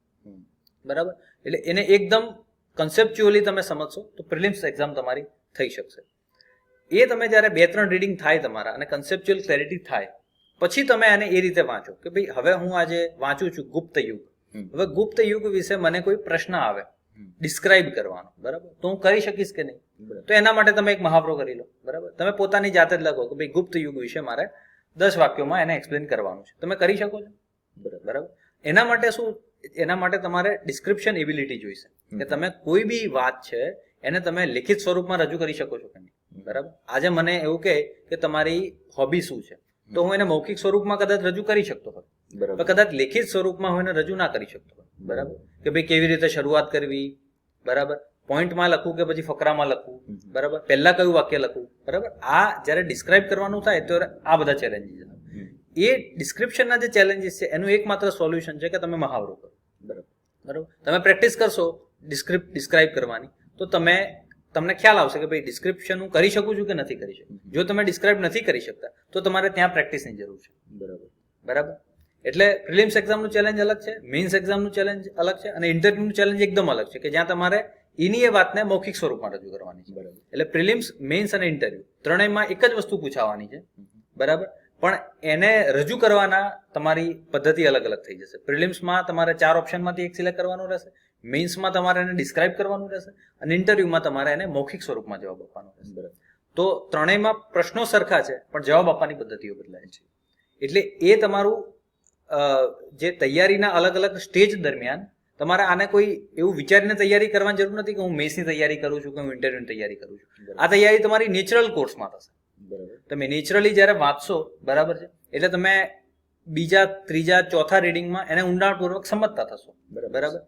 બરાબર. એટલે એને એકદમ કન્સેપ્ચ્યુઅલી તમે સમજશો તો પ્રિલિમ્સ એક્ઝામ તમારી થઈ શકશે. એ તમે જ્યારે 2-3 રીડિંગ થાય તમારા અને કન્સેપ્ચ્યુઅલ ક્લેરિટી થાય પછી તમે એને એ રીતે વાંચો કે ભાઈ હવે હું આજે વાંચું છું ગુપ્ત યુગ. હવે ગુપ્ત યુગ વિશે મને કોઈ પ્રશ્ન આવે ડિસ્ક્રાઇબ કરવાનો, બરાબર, તો હું કરી શકીશ કે નહીં? તો એના માટે તમે એક મહાવરો કરી લો. બરાબર. તમે પોતાની જાતે જ લખો કે ભાઈ ગુપ્ત યુગ વિશે મારે 10 વાક્યોમાં એને એક્સપ્લેન કરવાનું છે. તમે કરી શકો છો. બરાબર. એના માટે શું? એના માટે તમારે ડિસ્ક્રિપ્શન એબિલિટી જોઈશે કે તમે કોઈ બી વાત છે એને તમે લિખિત સ્વરૂપમાં રજૂ કરી શકો છો કે નહીં? બરાબર. આજે મને એવું કે તમારી હોબી શું છે, તો હું એને મૌખિક સ્વરૂપમાં કદાચ રજૂ કરી શકતો હોય, પણ કદાચ લેખિત સ્વરૂપમાં હું એને રજૂ ના કરી શકતો હોય. બરાબર. કે ભાઈ કેવી રીતે શરૂઆત કરવી, બરાબર, પોઈન્ટમાં લખવું કે પછી ફકરામાં લખવું, બરાબર, પહેલા કયું વાક્ય લખવું, બરાબર. આ જ્યારે ડિસ્ક્રાઇબ કરવાનું થાય તો આ બધા ચેલેન્જીસ આવે. એ ડિસ્ક્રિપ્શનના જે ચેલેન્જીસ છે એનું એકમાત્ર સોલ્યુશન છે કે તમે મહાવરો કરો. બરાબર. તમે પ્રેક્ટિસ કરશો ડિસ્ક્રાઇબ કરવાની તો તમને ખ્યાલ આવશે કે ભાઈ ડિસ્ક્રિપ્શન હું કરી શકું છું કે નથી કરી શકું. જો તમે ડિસ્ક્રાઇબ નથી કરી શકતા તો તમારે ત્યાં પ્રેક્ટિસની જરૂર છે. બરાબર. એટલે પ્રિલિમ્સ એક્ઝામનું ચેલેન્જ અલગ છે, મેઇન્સ એક્ઝામનું ચેલેન્જ અલગ છે અને ઇન્ટરવ્યુનું ચેલેન્જ એકદમ અલગ છે કે જ્યાં તમારે એની એ વાતને મૌખિક સ્વરૂપમાં રજૂ કરવાની છે. એટલે પ્રિલિમ્સ, મેઇન્સ અને ઇન્ટરવ્યુ ત્રણેયમાં એક જ વસ્તુ પૂછાવાની છે. બરાબર. પણ એને રજૂ કરવાના તમારી પદ્ધતિ અલગ અલગ થઈ જશે. પ્રિલિમ્સમાં તમારે 4 ઓપ્શનમાંથી એક સિલેક્ટ કરવાનું રહેશે, મેઇન્સમાં તમારે એને ડિસ્ક્રાઇબ કરવાનું રહેશે અને ઇન્ટરવ્યુમાં તમારે એને મૌખિક સ્વરૂપમાં જવાબ આપવાનો રહેશે. તો ત્રણેયમાં પ્રશ્નો સરખા છે પણ જવાબ આપવાની પદ્ધતિઓ બદલાય છે. એટલે એ તમારું જે તૈયારીના અલગ અલગ સ્ટેજ દરમિયાન તમારે આને કોઈ એવું વિચારીને તૈયારી કરવાની જરૂર નથી કે હું મેઇન્સની તૈયારી કરું છું કે હું ઇન્ટરવ્યુની તૈયારી કરું છું. આ તૈયારી તમારી નેચરલ કોર્સમાં થશે. બરાબર. તમે નેચરલી જ્યારે વાંચશો, બરાબર છે, એટલે તમે બીજા ત્રીજા ચોથા રીડિંગમાં એને ઊંડાણપૂર્વક સમજતા થશો. બરાબર.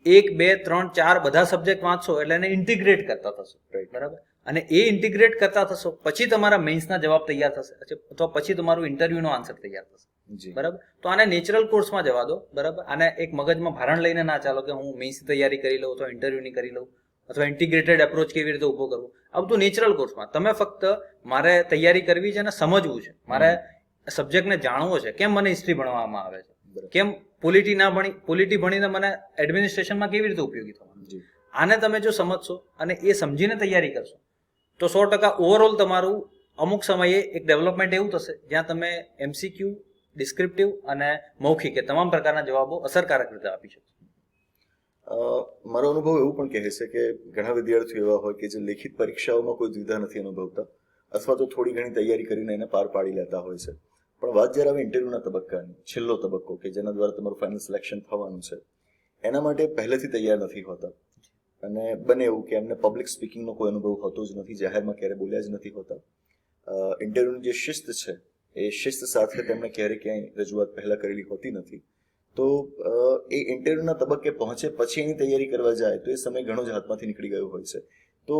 1 2 3 4 બધા સબ્જેક્ટ વાંચશો એટલે એને ઇન્ટિગ્રેટ કરતા થશો. Right. બરાબર. અને એ ઇન્ટિગ્રેટ કરતા થશો પછી તમારા મેઇન્સના જવાબ તૈયાર થશે, અથવા પછી તમારું ઇન્ટરવ્યુનો આન્સર તૈયાર થશે. જી. બરાબર. તો આને નેચરલ કોર્સમાં જવા દો. બરાબર. આને એક મગજમાં ભારણ લઈને ના ચાલો કે હું મેઇન્સની તૈયારી કરી લઉં અથવા ઇન્ટરવ્યુની કરી લઉં અથવા ઇન્ટિગ્રેટેડ એપ્રોચ કેવી રીતે ઊભો કરવો. આ બધું નેચરલ કોર્સમાં. તમે ફક્ત મારે તૈયારી કરવી છે અને સમજવું છે, મારે સબ્જેક્ટને જાણવો છે. કેમ મને હિસ્ટ્રી ભણવામાં આવે છે, બરાબર. કેમ પોલિટી ભણીને મને એડમિનિસ્ટ્રેશનમાં કેવી રીતે ઉપયોગી થવાનું. જી. આને તમે જો સમજશો અને એ સમજીને તૈયારી કરશો તો 100% ઓવરઓલ તમારું અમુક સમયે એક ડેવલપમેન્ટ એવું થશે જ્યાં તમે MCQ, ડિસ્ક્રિપ્ટિવ અને મૌખિક એ તમામ પ્રકારના જવાબો અસરકારક રીતે આપી શકશો. મારો અનુભવ એવું પણ કહે છે કે ઘણા વિદ્યાર્થીઓ એવા હોય કે જે લેખિત પરીક્ષાઓમાં કોઈ દ્વિધા નથી અનુભવતા અથવા તો થોડી ઘણી તૈયારી કરીને એને પાર પાડી લેતા હોય છે. પણ વાત જ્યારે આવે ઇન્ટરવ્યુના તબક્કાની, છેલ્લો તબક્કો કે જેના દ્વારા તમારું ફાઇનલ સિલેક્શન થવાનું છે, એના માટે પહેલેથી તૈયાર નથી હોતા અને બને એવું કે એમને પબ્લિક સ્પીકિંગનો કોઈ અનુભવ હોતો જ નથી, જાહેરમાં ક્યારે બોલ્યા જ નથી હોતા. ઇન્ટરવ્યુની જે શિસ્ત છે એ શિસ્ત સાથે તેમણે ક્યારેય ક્યાંય રજૂઆત પહેલાં કરેલી હોતી નથી. તો એ ઇન્ટરવ્યુના તબક્કે પહોંચે પછી એની તૈયારી કરવા જાય તો એ સમય ઘણો જ હાથમાંથી નીકળી ગયો હોય છે. તો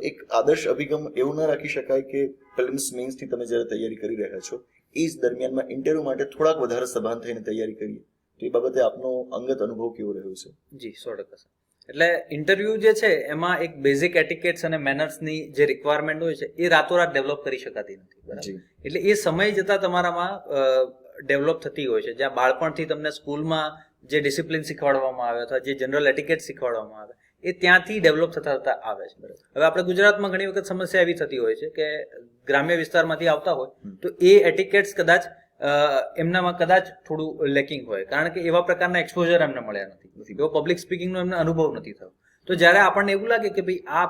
એક આદર્શ અભિગમ એવું ન રાખી શકાય કે પ્રિલિમ્સ મેઇન્સથી તમે જ્યારે તૈયારી કરી રહ્યા છો એ જ દરમિયાનમાં ઇન્ટરવ્યુ માટે થોડાક વધારે સભાન થઈને તૈયારી કરીએ. તો એ બાબતે આપનો અંગત અનુભવ કેવો રહ્યો છે? જી, 100%. એટલે ઇન્ટરવ્યુ જે છે એમાં એક બેઝિક એટિકેટ્સ અને મેનર્સની જે રિક્વાયરમેન્ટ હોય છે એ રાતોરાત ડેવલપ કરી શકાતી નથી. બરાબર. જી. એટલે એ સમય જતાં તમારામાં ડેવલપ થતી હોય છે. જ્યાં બાળપણથી તમને સ્કૂલમાં જે ડિસિપ્લિન શીખવાડવામાં આવે અથવા જે જનરલ એટિકેટ શીખવાડવામાં આવે એ ત્યાંથી ડેવલપ થતા આવે છે. હવે આપણે ગુજરાતમાં ઘણી વખત સમસ્યા એવી થતી હોય છે કે ગ્રામ્ય વિસ્તારમાંથી આવતા હોય તો એ એટિકેટ્સ કદાચ એમનામાં કદાચ થોડું લેકિંગ હોય, કારણ કે એવા પ્રકારના એક્સપોઝર એમને મળ્યા નથી, એવો પબ્લિક સ્પીકિંગનો એમને અનુભવ નથી થયો. તો જ્યારે આપણને એવું લાગે કે ભાઈ આ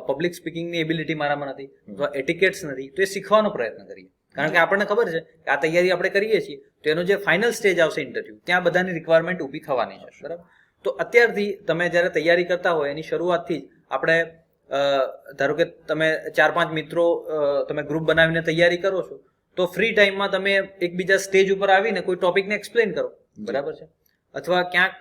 પબ્લિક સ્પીકિંગની એબિલિટી મારામાં નથી અથવા એટિકેટ્સ નથી, તો એ શીખવાનો પ્રયત્ન કરીએ. કારણ કે આપણને ખબર છે કે આ તૈયારી આપણે કરીએ છીએ તો એનો જે ફાઇનલ સ્ટેજ આવશે ઇન્ટરવ્યુ, ત્યાં બધાની રિક્વાયરમેન્ટ ઊભી થવાની છે. બરાબર. તો અત્યારથી તમે જ્યારે તૈયારી કરતા હોય એની શરૂઆતથી જ આપણે ધારો કે તમે 4-5 મિત્રો તમે ગ્રુપ બનાવીને તૈયારી કરો છો તો ફ્રી ટાઈમમાં તમે એકબીજા સ્ટેજ ઉપર આવીને કોઈ ટોપિકને એક્સપ્લેન કરો. બરાબર છે. અથવા ક્યાંક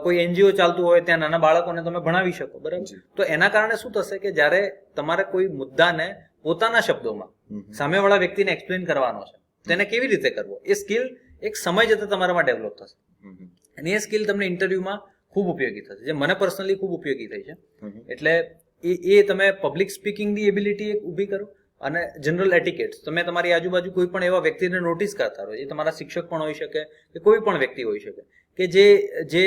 કોઈ NGO ચાલતું હોય ત્યાં નાના બાળકોને તમે ભણાવી શકો. બરાબર. તો એના કારણે શું થશે કે જ્યારે તમારે કોઈ મુદ્દાને પોતાના શબ્દોમાં સામેવાળા વ્યક્તિને એક્સપ્લેન કરવાનો છે, તેને કેવી રીતે કરવો, એ સ્કિલ એક સમય જતાં તમારામાં ડેવલપ થશે અને એ સ્કિલ તમને ઇન્ટરવ્યુમાં ખૂબ ઉપયોગી થશે, જે મને પર્સનલી ખૂબ ઉપયોગી થઈ છે. એટલે એ તમે પબ્લિક સ્પીકિંગની એબિલિટી એક ઊભી કરો અને જનરલ એટિકેટ્સ તમે તમારી આજુબાજુ કોઈ પણ એવા વ્યક્તિને નોટિસ કરતા રહો, એ તમારા શિક્ષક પણ હોઈ શકે કે કોઈ પણ વ્યક્તિ હોઈ શકે કે જે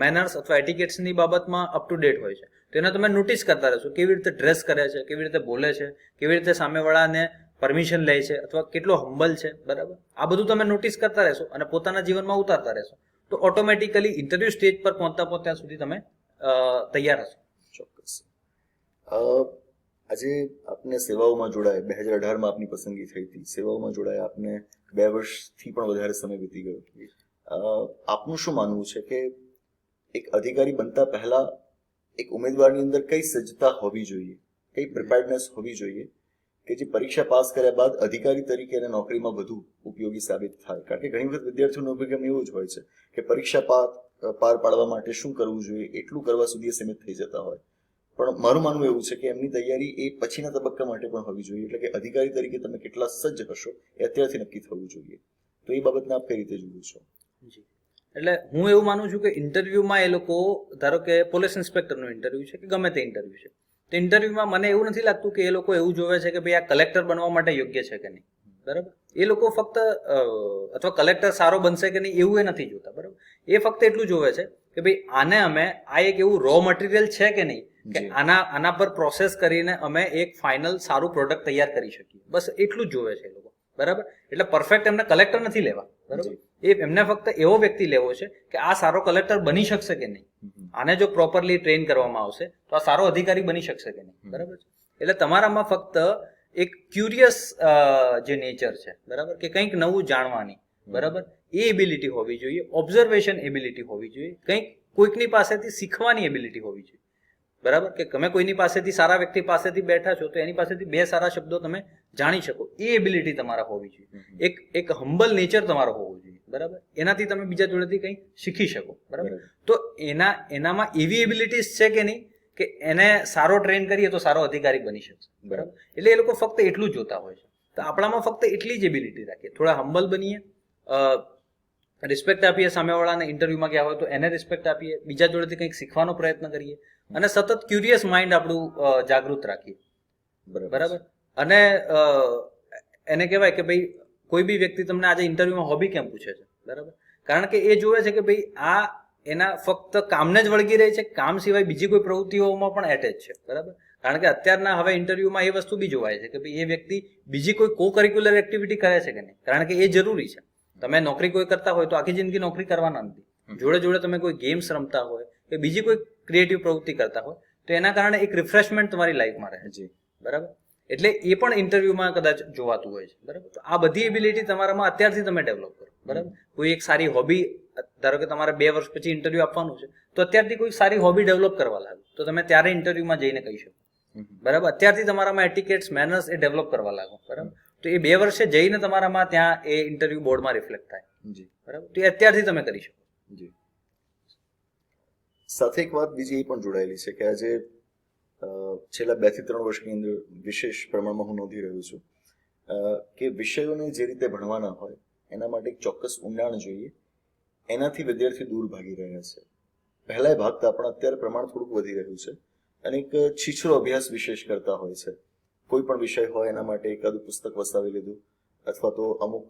મેનર્સ અથવા એટિકેટ્સની બાબતમાં અપ ટુ ડેટ હોય છે. તો એને તમે નોટિસ કરતા રહેશો, કેવી રીતે ડ્રેસ કરે છે, કેવી રીતે બોલે છે, કેવી રીતે સામેવાળાને પરમિશન લે છે અથવા કેટલો હમ્બલ છે. બરાબર. આ બધું તમે નોટિસ કરતા રહેશો અને પોતાના જીવનમાં ઉતારતા રહેશો તો ઓટોમેટિકલી ઇન્ટરવ્યુ સ્ટેજ પર પહોંચતા સુધી તમે તૈયાર હશો. ચોક્કસ. આજે આપને સેવાઓમાં જોડાય, 2018માં આપની પસંદગી થઈ હતી, સેવાઓમાં જોડાય આપને 2 વર્ષથી પણ વધારે સમય વીતી ગયો. આપનું શું માનવું છે કે એક અધિકારી બનતા પહેલા એક ઉમેદવારની અંદર કઈ સજ્જતા હોવી જોઈએ, કઈ પ્રિપેર્ડનેસ હોવી જોઈએ કે જે પરીક્ષા પાસ કર્યા બાદ અધિકારી તરીકે એને નોકરીમાં વધુ ઉપયોગી સાબિત થાય? કારણ કે ઘણી વખત વિદ્યાર્થીઓનો અભિગમ એવો જ હોય છે કે પરીક્ષા પાર પાડવા માટે શું કરવું જોઈએ એટલું કરવા સુધી સીમિત થઈ જતા હોય. પણ મારું માનવું એવું છે કે એમની તૈયારી એ પછીના તબક્કા માટે પણ હોવી જોઈએ. એટલે કે અધિકારી તરીકે તમે કેટલા સજ્જ હશો એ અત્યારથી નક્કી થવું જોઈએ. તો એ બાબતને આપ કઈ રીતે જુઓ છો? એટલે હું એવું માનું છું કે ઇન્ટરવ્યુમાં એ લોકો, ધારો કે પોલીસ ઇન્સ્પેક્ટરનું ઇન્ટરવ્યુ છે કે ગમે તે ઇન્ટરવ્યુ છે, તો ઇન્ટરવ્યુમાં મને એવું નથી લાગતું કે એ લોકો એવું જોવે છે કે ભાઈ આ કલેક્ટર બનવા માટે યોગ્ય છે કે નહીં. બરાબર. એ લોકો ફક્ત અથવા કલેક્ટર સારો બનશે કે નહીં એવું એ નથી જોતા. બરાબર. એ ફક્ત એટલું જોવે છે કે ભાઈ આને અમે આ એક એવું રો મટીરિયલ છે કે નહીં કે આના પર પ્રોસેસ કરીને અમે એક ફાઇનલ સારું પ્રોડક્ટ તૈયાર કરી શકીએ. બસ એટલું જ જોવે છે એ લોકો. બરાબર. એટલે પરફેક્ટ એમને કલેક્ટર નથી લેવા. બરાબર. એમને ફક્ત એવો વ્યક્તિ લેવો છે કે આ સારો કલેક્ટર બની શકશે કે નહીં, આને જો પ્રોપરલી ટ્રેન કરવામાં આવશે તો આ સારો અધિકારી બની શકશે કે નહીં. બરાબર છે. એટલે તમારામાં ફક્ત એક ક્યુરિયસ જે નેચર છે, બરાબર, કે કંઈક નવું જાણવાની, બરાબર, એ એબિલિટી હોવી જોઈએ, ઓબ્ઝર્વેશન એબિલિટી હોવી જોઈએ, કંઈક કોઈકની પાસેથી શીખવાની એબિલિટી હોવી જોઈએ. બરાબર, કે તમે કોઈની પાસેથી સારા વ્યક્તિ પાસેથી બેઠા છો તો એની પાસેથી બે સારા શબ્દો તમે જાણી શકો, એ એબિલિટી તમારા હોવી જોઈએ. એક હમ્બલ નેચર તમારો હોવો જોઈએ. બરાબર, એનાથી તમે બીજા જોડેથી કંઈ શીખી શકો. બરાબર, તો એનામાં એવી એબિલિટીઝ છે કે નહીં કે એને સારો ટ્રેન કરીએ તો સારો અધિકારી બની શકશે. બરાબર, એટલે એ લોકો ફક્ત એટલું જ જોતા હોય છે. તો આપણામાં ફક્ત એટલી જ એબિલિટી રાખીએ, થોડા હમ્બલ બનીએ, રિસ્પેક્ટ આપીએ, સામેવાળાને ઇન્ટરવ્યુમાં ગયા હોય તો એને રિસ્પેક્ટ આપીએ, બીજા જોડેથી કંઈક શીખવાનો પ્રયત્ન કરીએ અને સતત ક્યુરિયસ માઇન્ડ આપણું જાગૃત રાખીએ. બરાબર, અને એને કહેવાય કે ભાઈ કોઈ બી વ્યક્તિ તમને આજે ઇન્ટરવ્યુમાં હોબી કેમ પૂછે છે? બરાબર, કારણ કે એ જોવે છે કે ભાઈ આ એના ફક્ત કામને જ વળગી રહે છે, કામ સિવાય બીજી કોઈ પ્રવૃત્તિઓમાં પણ એટેચ છે. બરાબર, કારણ કે અત્યારના હવે ઇન્ટરવ્યુમાં એ વસ્તુ બી જોવાય છે કે ભાઈ એ વ્યક્તિ બીજી કોઈ કો કરિક્યુલર એક્ટિવિટી કરે છે કે નહીં, કારણ કે એ જરૂરી છે. તમે નોકરી કોઈ કરતા હોય તો આખી જિંદગી નોકરી કરવાના નથી. જોડે જોડે તમે કોઈ ગેમ્સ રમતા હોય કે બીજી કોઈ ક્રિએટિવ પ્રવૃત્તિ કરતા હોય તો એના કારણે એક રિફ્રેશમેન્ટ તમારી લાઈફમાં રહે છે. બરાબર, એટલે એ પણ ઇન્ટરવ્યુમાં કદાચ જોવાતું હોય છે. બરાબર, તો આ બધી એબિલિટી તમારામાં અત્યારથી તમે ડેવલપ કરો. બરાબર, કોઈ એક સારી હોબી, ધારો કે તમારે 2 વર્ષ પછી ઇન્ટરવ્યુ આપવાનું છે તો અત્યારથી કોઈ સારી હોબી ડેવલપ કરવા લાગો તો તમે ત્યારે ઇન્ટરવ્યુમાં જઈને કહી શકો. બરાબર, અત્યારથી તમારામાં એટિકેટ્સ, મેનર્સ એ ડેવલપ કરવા લાગો. બરાબર, તો એ 2 વર્ષે જઈને તમારામાં ત્યાં એ ઇન્ટરવ્યુ બોર્ડમાં રિફ્લેક્ટ થાય. બરાબર, તો એ અત્યારથી તમે કરી શકો. સાથે એક વાત બીજી એ પણ જોડાયેલી છે કે આજે છેલ્લા 2 થી 3 વર્ષની અંદર વિશેષ પ્રમાણમાં હું નોંધી રહ્યો છું કે વિષયોને જે રીતે ભણવાના હોય એના માટે એક ચોક્કસ ઊંડાણ જોઈએ, એનાથી વિદ્યાર્થી દૂર ભાગી રહ્યા છે. પહેલા ભાગતા પણ અત્યારે પ્રમાણ થોડુંક વધી રહ્યું છે અને એક છીછરો અભ્યાસ વિશેષ કરતા હોય છે. કોઈ પણ વિષય હોય એના માટે એકાદું પુસ્તક વસાવી લીધું અથવા તો અમુક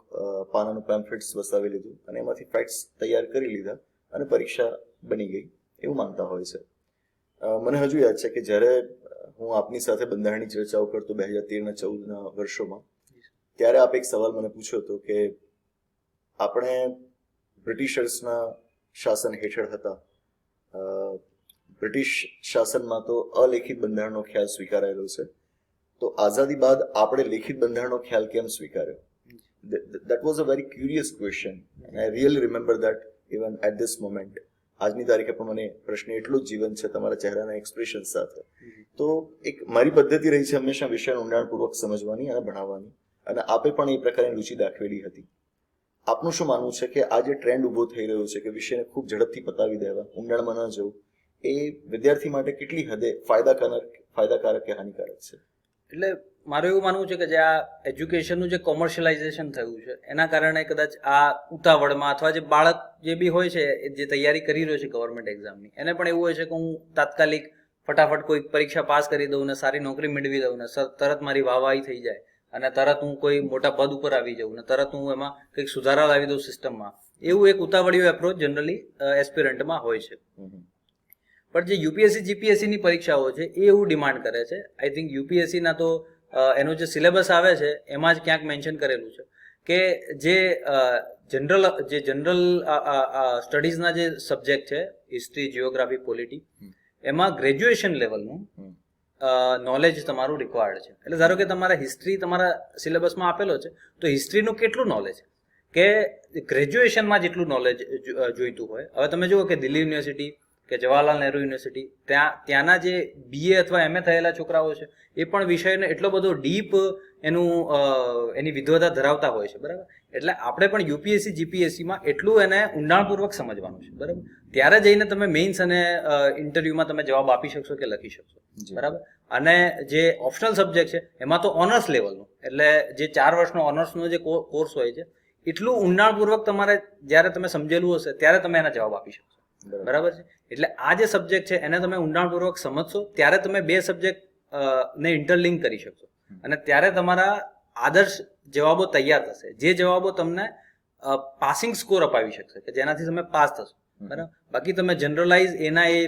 પાનાનું પેમ્ફલેટ્સ વસાવી લીધું અને એમાંથી ફેક્ટ્સ તૈયાર કરી લીધા અને પરીક્ષા બની ગઈ એવું માનતા હોય છે. મને હજુ યાદ છે કે જ્યારે હું આપની સાથે બંધારણની ચર્ચાઓ કરતો 2013-14ના વર્ષોમાં, ત્યારે આપ એક સવાલ મને પૂછ્યો હતો કે આપણે બ્રિટિશર્સના શાસન હેઠળ હતા. બ્રિટિશ શાસનમાં તો અલેખિત બંધારણનો ખ્યાલ સ્વીકારાયેલો છે, તો આઝાદી બાદ આપણે લેખિત બંધારણનો ખ્યાલ કેમ સ્વીકાર્યો? That was a very curious question and I really remember that even at this moment. આજની તારીખે પણ મને પ્રશ્ન એટલો જ જીવંત છે તમારા ચહેરાના એક્સપ્રેશન સાથે. તો એક મારી પદ્ધતિ રહી છે હંમેશા વિષયને ઊંડાણપૂર્વક સમજવાની અને ભણાવવાની, અને આપે પણ એ પ્રકારની રુચિ દાખવેલી હતી. આપનું શું માનવું છે કે આ જે ટ્રેન્ડ ઊભો થઈ રહ્યો છે કે વિષયને ખૂબ ઝડપથી પતાવી દેવા, ઊંડાણમાં ન જવું, એ વિદ્યાર્થી માટે કેટલી હદે ફાયદાકારક કે હાનિકારક છે? એટલે મારું એવું માનવું છે કે જે આ એજ્યુકેશનનું જે કોમર્શિયલાઇઝેશન થયું છે એના કારણે કદાચ આ ઉતાવળમાં, અથવા જે બાળક જે બી હોય છે જે તૈયારી કરી રહ્યો છે ગવર્મેન્ટ એક્ઝામની, એને પણ એવું હોય છે કે હું તાત્કાલિક ફટાફટ કોઈ પરીક્ષા પાસ કરી દઉં ને સારી નોકરી મેળવી દઉં ને તરત મારી વાહવાહી થઈ જાય અને તરત હું કોઈ મોટા પદ ઉપર આવી જાઉં ને તરત હું એમાં કંઈક સુધારા લાવી દઉં સિસ્ટમમાં. એવું એક ઉતાવળિયો એપ્રોચ જનરલી એસ્પિરન્ટમાં હોય છે. પણ જે યુપીએસસી જીપીએસસીની પરીક્ષાઓ છે એ એવું ડિમાન્ડ કરે છે. આઈ થિંક યુપીએસસીના તો એનો જે સિલેબસ આવે છે એમાં જ ક્યાંક મેન્શન કરેલું છે કે જે જનરલ સ્ટડીઝના જે સબ્જેક્ટ છે, હિસ્ટ્રી, જિયોગ્રાફી, પોલિટી, એમાં ગ્રેજ્યુએશન લેવલનું નોલેજ તમારું રિક્વાયર્ડ છે. એટલે ધારો કે તમારા હિસ્ટ્રી તમારા સિલેબસમાં આપેલો છે તો હિસ્ટ્રીનું કેટલું નોલેજ કે ગ્રેજ્યુએશનમાં જેટલું નોલેજ જોઈતું હોય. હવે તમે જુઓ કે દિલ્હી યુનિવર્સિટી કે જવાહરલાલ નહેરુ યુનિવર્સિટી, ત્યાંના જે BA અથવા MA થયેલા છોકરાઓ છે એ પણ વિષયને એટલો બધો ડીપ એની વિદ્વતા ધરાવતા હોય છે. બરાબર, એટલે આપણે પણ યુપીએસસી જીપીએસસીમાં એટલું એને ઊંડાણપૂર્વક સમજવાનું છે. બરાબર, ત્યારે જઈને તમે મેઇન્સ અને ઇન્ટરવ્યુમાં તમે જવાબ આપી શકશો કે લખી શકશો. બરાબર, અને જે ઓપ્શનલ સબ્જેક્ટ છે એમાં તો ઓનર્સ લેવલનું, એટલે જે 4 વર્ષનો ઓનર્સનો જે કોર્સ હોય છે એટલું ઊંડાણપૂર્વક તમારે જ્યારે તમે સમજેલું હશે ત્યારે તમે એના જવાબ આપી શકશો. બરાબર છે, એટલે આ જે સબ્જેક્ટ છે એને તમે ઊંડાણપૂર્વક સમજશો ત્યારે તમે 2 સબ્જેક્ટ ને ઇન્ટરલિંક કરી શકશો અને ત્યારે તમારા આદર્શ જવાબો તૈયાર થશે, જે જવાબો તમને પાસિંગ સ્કોર અપાવી શકશે કે જેનાથી તમે પાસ થશો. બરાબર, બાકી તમે જનરલાઇઝ એના એ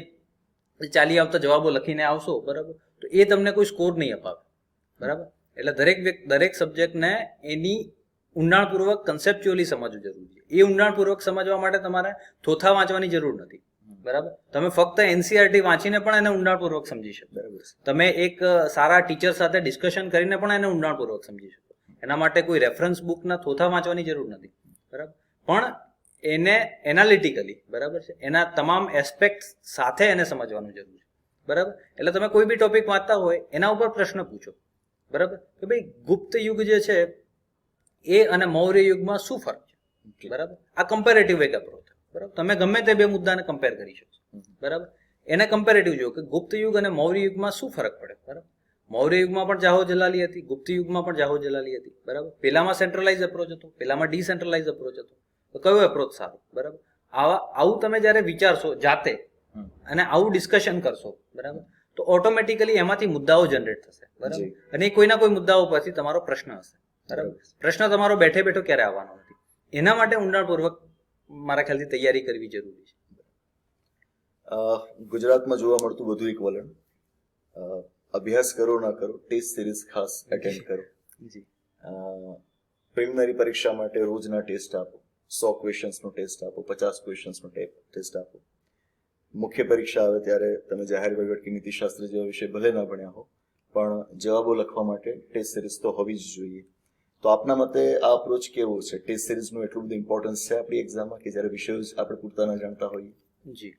ચાલી આવતા જવાબો લખીને આવશો, બરાબર, તો એ તમને કોઈ સ્કોર નહીં અપાવે. બરાબર, એટલે દરેક સબ્જેક્ટને એની ઊંડાણપૂર્વક કન્સેપ્ચ્યુઅલી સમજવું જરૂરી છે. એ ઊંડાણપૂર્વક સમજવા માટે તમારે થોથા વાંચવાની જરૂર નથી. બરાબર, તમે ફક્ત NCERT વાંચીને પણ એને ઊંડાણપૂર્વક સમજી શકો. બરાબર, તમે એક સારા ટીચર સાથે ડિસ્કશન કરીને પણ એને ઊંડાણપૂર્વક સમજી શકો. એના માટે કોઈ રેફરન્સ બુકના થોથા વાંચવાની જરૂર નથી. બરાબર, પણ એને એનાલિટિકલી, બરાબર છે, એના તમામ એસ્પેક્ટ સાથે એને સમજવાનું જરૂર છે. બરાબર. એટલે તમે કોઈ બી ટોપિક વાંચતા હોય એના ઉપર પ્રશ્ન પૂછો, બરાબર, કે ભાઈ ગુપ્ત યુગ જે છે એ અને મૌર્ય યુગમાં શું ફરક છે, બરાબર. આ કમ્પેરેટિવ એક અપ્રોચ, બરાબર. તમે ગમે તે બે મુદ્દાને કમ્પેર કરી શકશો, બરાબર. એને કમ્પેરેટિવ જો કે ગુપ્ત યુગ અને મૌર્ય યુગમાં શું ફરક પડે, બરાબર. મૌર્ય યુગમાં પણ જાહો જલાલી હતી, ગુપ્ત યુગમાં પણ જાહો જલાલી હતી, બરાબર. પેલામાં સેન્ટ્રલાઇઝ અપ્રોચ હતો, પેલામાં ડિસેન્ટ્રલાઇઝ અપ્રોચ હતો. તો કયો અપ્રોચ સારો, બરાબર. આવું તમે જ્યારે વિચારશો જાતે અને આવું ડિસ્કશન કરશો, બરાબર, તો ઓટોમેટિકલી એમાંથી મુદ્દાઓ જનરેટ થશે, બરાબર. અને એ કોઈના કોઈ મુદ્દાઓ પરથી તમારો પ્રશ્ન હશે, બરાબર. પ્રશ્ન તમારો બેઠે બેઠો ક્યારે આવવાનો નથી. એના માટે ઊંડાણપૂર્વક મારા ખ્યાલથી તૈયારી કરવી જરૂરી છે. ગુજરાતમાં જોવા મળતું વધુ એક વલણ, અભ્યાસ કરો ના કરો, ટેસ્ટ સિરીઝ ખાસ એટેન્ડ કરો. પ્રિલિમિનરી પરીક્ષા માટે રોજના ટેસ્ટ આપો, 100 ક્વેશ્ચન્સનો ટેસ્ટ આપો, 50 ક્વેશ્ચન્સનો ટેસ્ટ આપો. મુખ્ય પરીક્ષા આવે ત્યારે તમે જાહેર વહીવટ કે નીતિશાસ્ત્ર જેવા વિષય ભલે ના ભણ્યા હો, પણ જવાબો લખવા માટે ટેસ્ટ સિરીઝ તો હોવી જ જોઈએ. તો આપના મતે આ અપ્રોચ કેવો છે? ટેસ્ટ સિરીઝનું એટલું બધું ઇમ્પોર્ટન્સ છે આપણી એક્ઝામમાં કે જ્યારે વિષયો જ આપણે પૂરતા ન જાણતા હોઈએ? જી,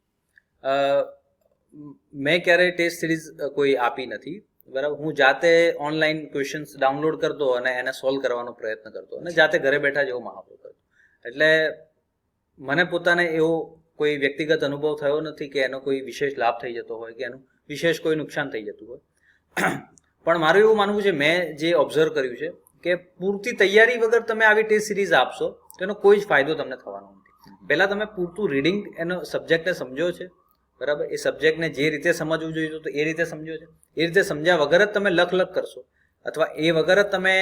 મેં ક્યારેય ટેસ્ટ સિરીઝ કોઈ આપી નથી, બરાબર. હું જાતે ઓનલાઈન ક્વેશ્ચન્સ ડાઉનલોડ કરતો અને એને સોલ્વ કરવાનો પ્રયત્ન કરતો અને જાતે ઘરે બેઠા જેવો મહાવરો કરતો. એટલે મને પોતાને એવો કોઈ વ્યક્તિગત અનુભવ થયો નથી કે એનો કોઈ વિશેષ લાભ થઈ જતો હોય કે એનું વિશેષ કોઈ નુકસાન થઈ જતું હોય. પણ મારું એવું માનવું છે, મેં જે ઓબ્ઝર્વ કર્યું છે કે પૂરતી તૈયારી વગર તમે આવી ટેસ્ટ સિરીઝ આપશો તો એનો કોઈ જ ફાયદો તમને થવાનો નથી. પહેલા તમે પૂરતું રીડિંગ એનો સબ્જેક્ટને સમજો છે, બરાબર. એ સબ્જેક્ટને જે રીતે સમજવું જોઈએ તો એ રીતે સમજો છે. એ રીતે સમજ્યા વગર જ તમે લખ કરશો અથવા એ વગર જ તમે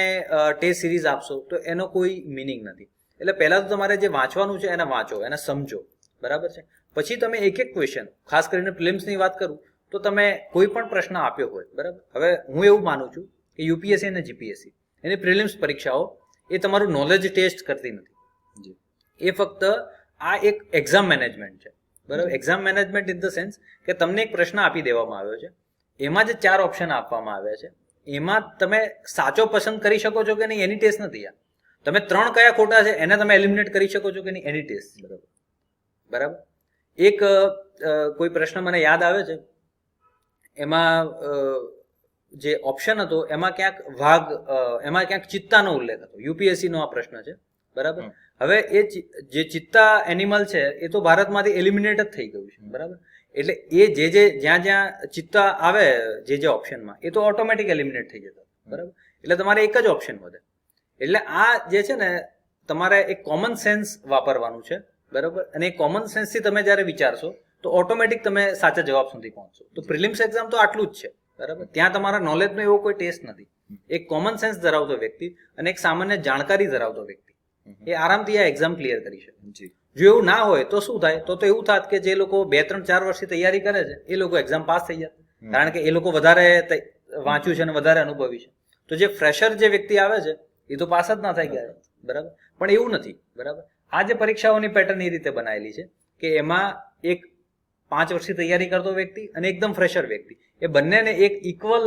ટેસ્ટ સિરીઝ આપશો તો એનો કોઈ મિનિંગ નથી. એટલે પહેલા તો તમારે જે વાંચવાનું છે એને વાંચો, એને સમજો, બરાબર છે. પછી તમે એક એક ક્વેશ્ચન, ખાસ કરીને પ્રિલિમ્સની વાત કરું તો તમે કોઈ પણ પ્રશ્ન આપ્યો હોય, બરાબર. હવે હું એવું માનું છું કે યુપીએસસી અને જીપીએસસી એની પ્રિલિમ્સ પરીક્ષાઓ એ તમારું નોલેજ ટેસ્ટ કરતી નથી. એ ફક્ત આ એક એક્ઝામ મેનેજમેન્ટ છે, બરાબર. Exam management in the sense કે તમને એક પ્રશ્ન આપી દેવામાં આવ્યો છે, એમાં જે 4 ઓપ્શન આપવામાં આવ્યા છે એમાં તમે સાચો પસંદ કરી શકો છો કે નહીં એની ટેસ્ટ નથી. આ તમે 3 કયા ખોટા છે એને તમે એલિમિનેટ કરી શકો છો કે નહીં એની ટેસ્ટ, બરાબર. એક કોઈ પ્રશ્ન મને યાદ આવે છે, એમાં જે ઓપ્શન હતો એમાં ક્યાંક ચિત્તાનો ઉલ્લેખ હતો. યુપીએસસી નો આ પ્રશ્ન છે, બરાબર. હવે એ જે ચિત્તા એનિમલ છે એ તો ભારતમાંથી એલિમિનેટ જ થઈ ગયું છે, બરાબર. એટલે એ જ્યાં ચિત્તા આવે જે ઓપ્શનમાં એ તો ઓટોમેટિક એલિમિનેટ થઈ જતા, બરાબર. એટલે તમારે એક જ ઓપ્શન વધે. એટલે આ જે છે ને તમારે એક કોમન સેન્સ વાપરવાનું છે, બરાબર. અને એ કોમન સેન્સથી તમે જ્યારે વિચારશો તો ઓટોમેટિક તમે સાચા જવાબ સુધી પહોંચશો. તો પ્રિલિમ્સ એક્ઝામ તો આટલું જ છે, બરાબર. ત્યાં તમારા નોલેજનો એવો કોઈ ટેસ્ટ નથી. એક કોમન સેન્સ ધરાવતો વ્યક્તિ અને એક સામાન્ય જાણકારી ધરાવતો વ્યક્તિ એ આરામથી આ એક્ઝામ ક્લિયર કરી શકે. જો એવું ના હોય તો શું થાય? તો એવું થાત કે જે લોકો 2, 3, 4 વર્ષથી તૈયારી કરે છે એ લોકો એક્ઝામ પાસ થઈ જાય, કારણ કે એ લોકો વધારે વાંચ્યું છે અને વધારે અનુભવી છે. તો જે ફ્રેશર જે વ્યક્તિ આવે છે એ તો પાસ જ ના થઈ ગયા, બરાબર. પણ એવું નથી, બરાબર. આ જે પરીક્ષાઓની પેટર્ન એ રીતે બનાવેલી છે કે એમાં એક 5 વર્ષથી તૈયારી કરતો વ્યક્તિ અને એકદમ ફ્રેશર વ્યક્તિ એ બંનેને એક ઇક્વલ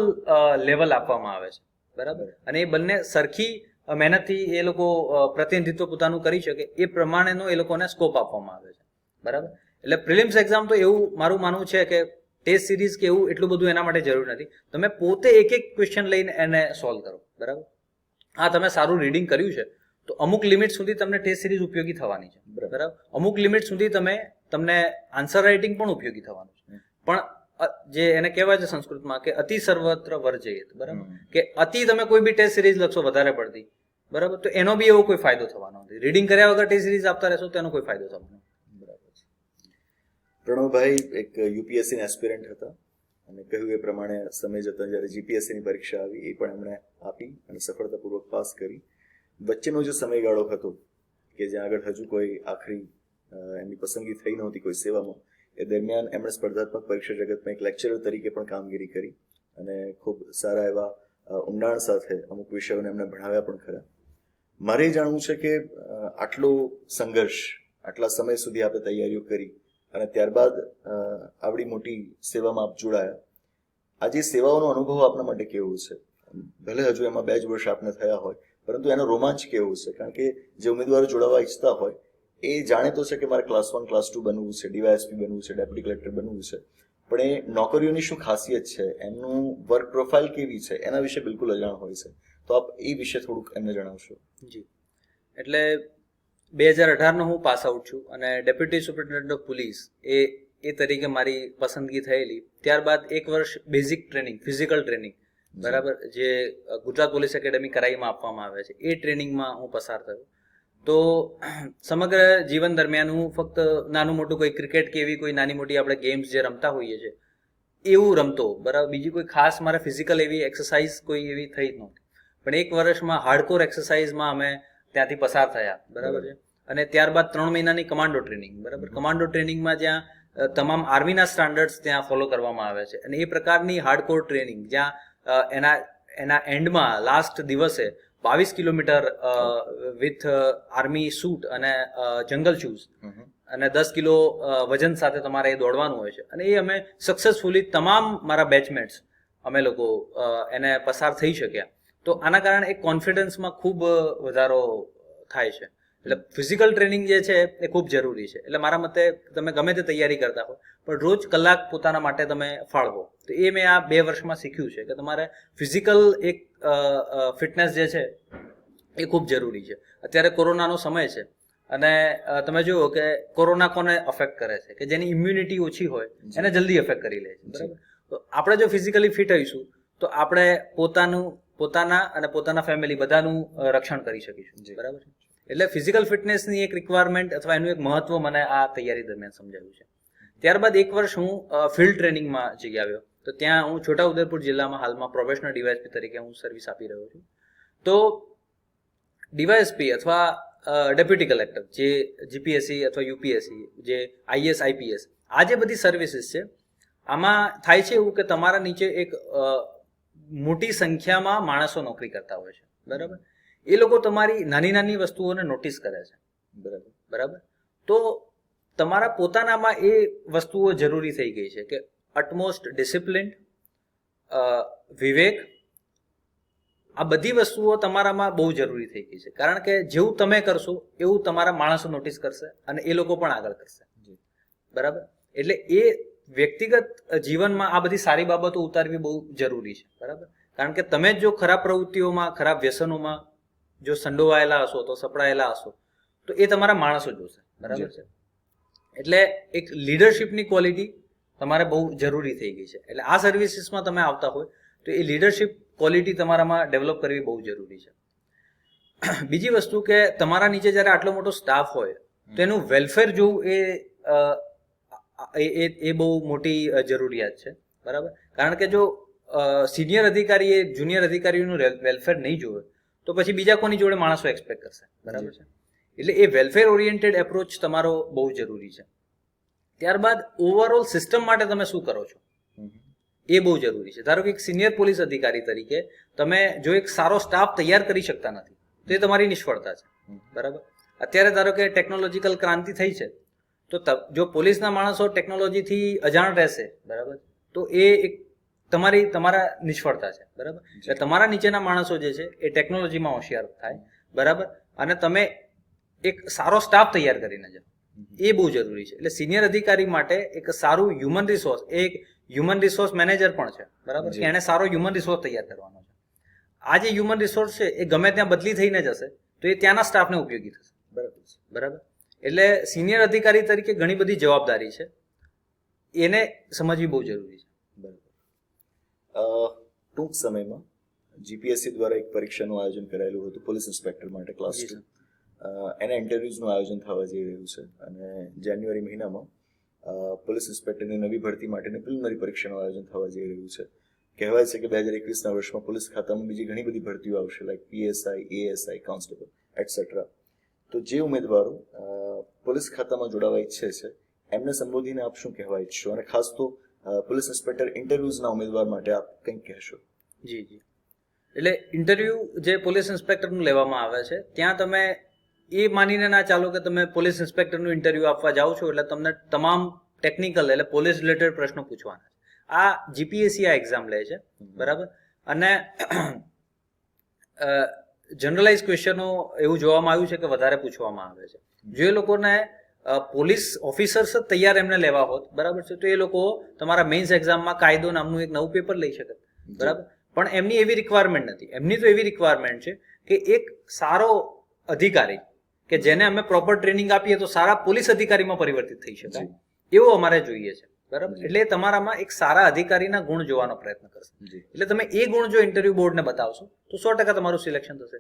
લેવલ આપવામાં આવે છે, બરાબર. અને એ બંને સરખી મહેનતથી એ લોકો પ્રતિનિધિત્વ પોતાનું કરી શકે એ પ્રમાણેનો એ લોકોને સ્કોપ આપવામાં આવે છે, બરાબર. એટલે પ્રિલિમ્સ એક્ઝામ તો એવું મારું માનવું છે કે ટેસ્ટ સિરીઝ કે એવું એટલું બધું એના માટે જરૂર નથી. તમે પોતે એક ક્વેશ્ચન લઈને એને સોલ્વ કરો, બરાબર. હા, તમે સારું રીડિંગ કર્યું છે તો અમુક લિમિટ સુધી તમને ટેસ્ટ સિરીઝ ઉપયોગી થવાની છે, બરાબર. અમુક લિમિટ સુધી તમને આન્સર રાઇટિંગ પણ ઉપયોગી થવાનું છે. પણ જે એને કહેવાય છે સંસ્કૃતમાં કે અતિ સર્વત્ર વર્જયેત, બરાબર. કે અતિ તમે કોઈ બી ટેસ્ટ સિરીઝ લખશો વધારે પડતી, બરાબર, તો એનો બી એવો કોઈ ફાયદો થવાનો નથી. રીડિંગ કર્યા વગર ટેસ્ટ સિરીઝ આપતા રહેશો તો એનો કોઈ ફાયદો થવાનો નથી, બરાબર. પ્રણવભાઈ એક યુપીએસસી ના એસ્પિરન્ટ હતા અને કહ્યું એ પ્રમાણે સમય જતાં જ્યારે જીપીએસસી ની પરીક્ષા આવી એ પણ એમણે આપી અને સફળતાપૂર્વક પાસ કરી. વચ્ચેનો જે સમયગાળો હતો કે જ્યાં આગળ હજુ કોઈ આખરી એમની પસંદગી થઈ નહોતી કોઈ સેવામાં, એ દરમિયાન એમણે સ્પર્ધાત્મક પરીક્ષા જગતમાં એક લેક્ચરર તરીકે પણ કામગીરી કરી અને ખૂબ સારા એવા ઊંડાણ સાથે અમુક વિષયોને એમણે ભણાવ્યા પણ ખરા. મારે જાણવું છે કે આટલો સંઘર્ષ, આટલા સમય સુધી આપણે તૈયારીઓ કરી અને ત્યારબાદ આવડી મોટી સેવામાં આપ જોડાયા. આજે સેવાઓનો અનુભવ આપના માટે કેવો છે? ભલે હજુ એમાં 2 જ વર્ષ આપને થયા હોય, પરંતુ એનો રોમાંચ કેવો છે? કારણ કે જે ઉમેદવારો જોડાવા ઈચ્છતા હોય એ જાણે તો છે કે મારે ક્લાસ 1, ક્લાસ 2 બનવું છે, ડીવાયએસપી બનવું છે, ડેપ્યુટી કલેક્ટર બનવું છે, પણ એ નોકરીઓની શું ખાસિયત છે, એમનું વર્ક પ્રોફાઇલ કેવી છે, એના વિશે બિલકુલ અજાણ હોય છે. તો આપ એ વિશે થોડુંક એમને જણાવશો. જી, એટલે 2018નો હું પાસ આઉટ છું અને ડેપ્યુટી સુપ્રિન્ટેન્ડન્ટ ઓફ પોલીસ એ તરીકે મારી પસંદગી થયેલી. ત્યારબાદ 1 વર્ષ બેઝિક ટ્રેનિંગ, ફિઝિકલ ટ્રેનિંગ, બરાબર, જે ગુજરાત પોલીસ એકેડેમી કરાઈમાં આપવામાં આવે છે, એ ટ્રેનિંગમાં હું પસાર થયો. તો સમગ્ર જીવન દરમિયાન હું ફક્ત નાનું મોટું કોઈ ક્રિકેટ કે એવી કોઈ નાની મોટી આપણે ગેમ્સ જે રમતા હોઈએ છીએ એવું રમતો, બરાબર. બીજી કોઈ ખાસ મારે ફિઝિકલ એવી એક્સરસાઇઝ કોઈ એવી થઈ જ નહોતી. પણ 1 વર્ષમાં હાર્ડકોર એક્સરસાઇઝમાં અમે ત્યાંથી પસાર થયા, બરાબર છે. અને ત્યારબાદ 3 મહિનાની કમાન્ડો ટ્રેનિંગ, બરાબર. કમાન્ડો ટ્રેનિંગમાં જ્યાં તમામ આર્મીના સ્ટાન્ડર્ડ્સ ત્યાં ફોલો કરવામાં આવે છે અને એ પ્રકારની હાર્ડકોર ટ્રેનિંગ જ્યાં એના એન્ડમાં લાસ્ટ દિવસે 22 કિલોમીટર વિથ આર્મી સૂટ અને જંગલ શૂઝ અને 10 કિલો વજન સાથે તમારે એ દોડવાનું હોય છે. અને એ અમે સક્સેસફુલી તમામ મારા બેચમેટ્સ અમે લોકો એને પસાર થઈ શક્યા. તો આના કારણે એક કોન્ફિડન્સમાં ખૂબ વધારો થાય છે. એટલે ફિઝિકલ ટ્રેનિંગ જે છે એ ખૂબ જરૂરી છે. એટલે મારા મતે તમે ગમે તે તૈયારી કરતા હો પણ રોજ કલાક પોતાના માટે તમે ફાળવો. તો એ મેં આ 2 વર્ષમાં શીખ્યું છે કે તમારે ફિઝિકલ એક ફિટનેસ જે છે એ ખૂબ જરૂરી છે. અત્યારે કોરોનાનો સમય છે અને તમે જુઓ કે કોરોના કોને અફેક્ટ કરે છે, કે જેની ઇમ્યુનિટી ઓછી હોય એને જલ્દી અફેક્ટ કરી લે છે, બરાબર. તો આપણે જો ફિઝિકલી ફિટ હોઈશું તો આપણે પોતાના અને પોતાના ફેમિલી બધાનું રક્ષણ કરી શકીશું, બરાબર. એટલે ફિઝિકલ ફિટનેસની એક રિક્વાયરમેન્ટ અથવા એનું એક મહત્વ મને આ તૈયારી દરમિયાન સમજાવ્યું છે. ત્યારબાદ 1 વર્ષ હું ફિલ્ડ ટ્રેનિંગમાં જઈ આવ્યો. તો ત્યાં હું છોટાઉદેપુર જિલ્લામાં હાલમાં પ્રોબેશનર ડીવાયએસપી તરીકે હું સર્વિસ આપી રહ્યો છું. તો ડીવાયએસપી અથવા ડેપ્યુટી કલેક્ટર, જે જીપીએસસી અથવા યુપીએસસી, જે આઈએસ આઈપીએસ, આ જે બધી સર્વિસીસ છે આમાં થાય છે એવું કે તમારા નીચે એક મોટી સંખ્યામાં માણસો નોકરી કરતા હોય છે, બરાબર. એ લોકો તમારી નાની નાની વસ્તુઓને નોટિસ કરે છે, બરાબર. તો તમારા પોતાનામાં એ વસ્તુઓ જરૂરી થઈ ગઈ છે કે અટમોસ્ટ ડિસિપ્લિન, વિવેક, આ બધી વસ્તુઓ તમારામાં બહુ જરૂરી થઈ ગઈ છે. કારણ કે જેવું તમે કરશો એવું તમારા માણસો નોટિસ કરશે અને એ લોકો પણ આગળ કરશે, બરાબર. એટલે એ વ્યક્તિગત જીવનમાં આ બધી સારી બાબતો ઉતારવી બહુ જરૂરી છે, બરાબર. કારણ કે તમે જો ખરાબ પ્રવૃત્તિઓમાં, ખરાબ વ્યસનોમાં જો સંડોવાયેલા હશો, તો સપડાયેલા હશો, તો એ તમારા માણસો જોશે, બરાબર છે. એટલે એક લીડરશિપની ક્વોલિટી તમારે બહુ જરૂરી થઈ ગઈ છે. એટલે આ સર્વિસીસમાં તમે આવતા હોય તો એ લીડરશિપ ક્વોલિટી તમારામાં ડેવલપ કરવી બહુ જરૂરી છે. બીજી વસ્તુ કે તમારા નીચે જ્યારે આટલો મોટો સ્ટાફ હોય તો એનું વેલફેર જોવું એ બહુ મોટી જરૂરિયાત છે, બરાબર. કારણ કે જો સિનિયર અધિકારી એ જુનિયર અધિકારીઓનું વેલફેર નહીં જોવે તો પછી બીજા કોની જોડે માણસો એક્સપેક્ટ કરશે, બરાબર છે. એટલે એ વેલફેર ઓરિએન્ટેડ એપ્રોચ તમારો બહુ જરૂરી છે. ત્યારબાદ ઓવરઓલ સિસ્ટમ માટે તમે શું કરો છો એ બહુ જરૂરી છે. ધારો કે એક સિનિયર પોલીસ અધિકારી તરીકે તમે જો એક સારો સ્ટાફ તૈયાર કરી શકતા નથી તો એ તમારી નિષ્ફળતા છે, બરાબર. અત્યારે ધારો કે ટેકનોલોજીકલ ક્રાંતિ થઈ છે તો જો પોલીસના માણસો ટેકનોલોજીથી અજાણ રહેશે, બરાબર, તો એ એક તમારા નિષ્ફળતા છે, બરાબર. એટલે તમારા નીચેના માણસો જે છે એ ટેકનોલોજીમાં હોશિયાર થાય, બરાબર, અને તમે એક સારો સ્ટાફ તૈયાર કરીને જાઓ, એ બહુ જરૂરી છે. એટલે સિનિયર અધિકારી માટે એક સારું હ્યુમન રિસોર્સ, એક હ્યુમન રિસોર્સ મેનેજર પણ છે, બરાબર, કે એને સારો હ્યુમન રિસોર્સ તૈયાર કરવાનો છે. આ જે હ્યુમન રિસોર્સ છે એ ગમે ત્યાં બદલી થઈને જશે તો એ ત્યાંના સ્ટાફને ઉપયોગી થશે, બરાબર. એટલે સિનિયર અધિકારી તરીકે ઘણી બધી જવાબદારી છે, એને સમજવી બહુ જરૂરી છે, બરાબર. ટૂંક સમયમાં જીપીએસસી દ્વારા એક પરીક્ષાનું આયોજન કરાયેલું હતું પોલીસ ઇન્સ્પેક્ટર માટે ક્લાસ 2. એના ઇન્ટરવ્યુઝનું આયોજન થવા જઈ રહ્યું છે અને જાન્યુઆરી મહિનામાં પોલીસ ઇન્સ્પેક્ટરની નવી ભરતી માટેની પ્રિલિમિનરી પરીક્ષાનું આયોજન થવા જઈ રહ્યું છે. કહેવાય છે કે 2021ના વર્ષમાં પોલીસ ખાતામાં બીજી ઘણી બધી ભરતીઓ આવશે, like PSI, ASI, constable etcetera. તો જે ઉમેદવારો પોલીસ ખાતામાં જોડાવા ઈચ્છે છે એમને સંબોધીને આપ શું કહેવા ઈચ્છશો, અને ખાસ તો પોલીસ ઇન્સ્પેક્ટર ઇન્ટરવ્યુઝના ઉમેદવાર માટે આપ કંઈક કહેશો? જી. એટલે ઇન્ટરવ્યુ જે પોલીસ ઇન્સ્પેક્ટરનું લેવામાં આવે છે ત્યાં તમે એ માનીને ના ચાલો કે તમે પોલીસ ઇન્સ્પેક્ટરનું ઇન્ટરવ્યુ આપવા જાઓ છો એટલે તમને તમામ ટેકનિકલ એટલે પોલીસ રિલેટેડ પ્રશ્નો પૂછવાના છે. આ જીપીએસસી આ એક્ઝામ લે છે, બરાબર. અને જનરલાઇઝ ક્વેશ્ચનો એવું જોવામાં આવ્યું છે કે વધારે પૂછવામાં આવે છે. જે લોકોને પોલીસ ઓફિસર્સ જ તૈયાર એમને લેવા હોત, બરાબર છે, તો એ લોકો તમારા મેઇન્સ એક્ઝામમાં કાયદો નામનું એક નવું પેપર લઈ શકે, બરાબર. પણ એમની એવી રિક્વાયરમેન્ટ નથી. એમની તો એવી રિક્વાયરમેન્ટ છે કે એક સારો અધિકારી કે જેને અમે પ્રોપર ટ્રેનિંગ આપીએ તો સારા પોલીસ અધિકારીમાં પરિવર્તિત થઈ શકાય, એવું અમારે જોઈએ છે, બરાબર. એટલે તમારામાં એક સારા અધિકારીના ગુણ જોવાનો પ્રયત્ન કરશે. એટલે તમે એ ગુણ જો ઇન્ટરવ્યુ બોર્ડને બતાવશો તો 100% તમારું સિલેક્શન થશે.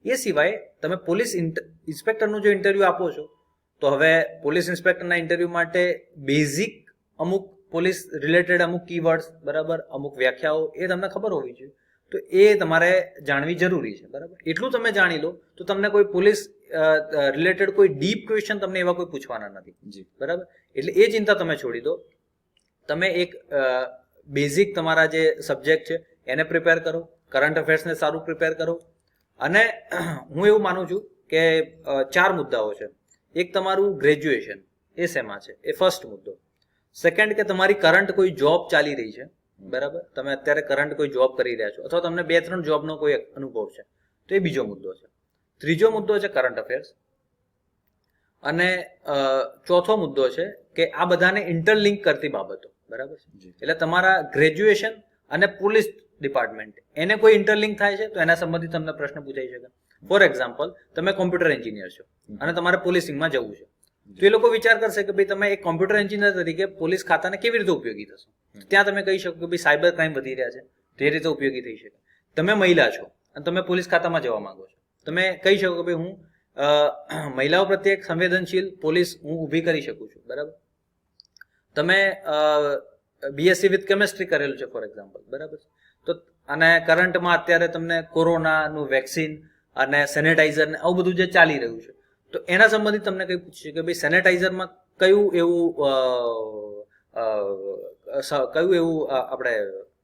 એ સિવાય તમે પોલીસ ઇન્સ્પેક્ટરનું જો ઇન્ટરવ્યુ આપો છો તો હવે પોલીસ ઇન્સ્પેક્ટરના ઇન્ટરવ્યુ માટે બેઝિક અમુક પોલીસ રિલેટેડ અમુક કીવર્ડ્સ, બરાબર, અમુક વ્યાખ્યાઓ એ તમને ખબર હોવી જોઈએ. તો એ તમારે જાણવી જરૂરી છે, બરાબર. એટલું તમે જાણી લો તો તમને કોઈ પોલીસ રિલેટેડ કોઈ ડીપ ક્વેશ્ચન તમને એવા કોઈ પૂછવાના નથી, બરાબર. એટલે એ ચિંતા તમે છોડી દો. તમે એક બેઝિક તમારા જે સબ્જેક્ટ છે એને પ્રિપેર કરો, કરંટ અફેર્સને સારું પ્રિપેર કરો. અને હું એવું માનું છું કે 4 મુદ્દાઓ છે. એક તમારું ગ્રેજ્યુએશન, એ શેમાં છે, એ ફર્સ્ટ મુદ્દો. સેકન્ડ કે તમારી કરંટ કોઈ જોબ ચાલી રહી છે, બરાબર, તમે અત્યારે કરંટ કોઈ જોબ કરી રહ્યા છો અથવા તમને 2-3 જોબનો કોઈ અનુભવ છે, તો એ બીજો મુદ્દો છે. ત્રીજો મુદ્દો છે કરંટ અફેર્સ. અને ચોથો મુદ્દો છે કે આ બધાને ઇન્ટરલિંક કરતી બાબતો, બરાબર છે. એટલે તમારા ગ્રેજ્યુએશન અને પોલીસ ડિપાર્ટમેન્ટ એને કોઈ ઇન્ટરલિંક થાય છે તો એના સંબંધિત તમને પ્રશ્ન પૂછાઈ શકે. ફોર એક્ઝામ્પલ, તમે કોમ્પ્યુટર એન્જિનિયર છો અને તમારે પોલીસિંગમાં જવું છે, તો એ લોકો વિચાર કરશે કે ભાઈ તમે એક કોમ્પ્યુટર એન્જિનિયર તરીકે પોલીસ ખાતાને કેવી રીતે ઉપયોગી થશો. ત્યાં તમે કહી શકો કે ભાઈ સાયબર ક્રાઇમ વધી રહ્યા છે, તે રીતે ઉપયોગી થઈ શકે. તમે મહિલા છો અને તમે પોલીસ ખાતામાં જવા માંગો છો, તમે કહી શકો કે ભાઈ હું મહિલાઓ પ્રત્યે એક સંવેદનશીલ પોલીસ હું ઊભી કરી શકું છું, બરાબર. તમે બીએસસી વિથ કેમેસ્ટ્રી કરેલું છે ફોર એક્ઝામ્પલ, બરાબર. તો અને કરંટમાં અત્યારે તમને કોરોનાનું વેક્સિન અને સેનેટાઈઝર ને આવું બધું જે ચાલી રહ્યું છે, તો એના સંબંધિત તમને કંઈ પૂછશે કે ભાઈ સેનેટાઈઝરમાં કયું એવું આપણે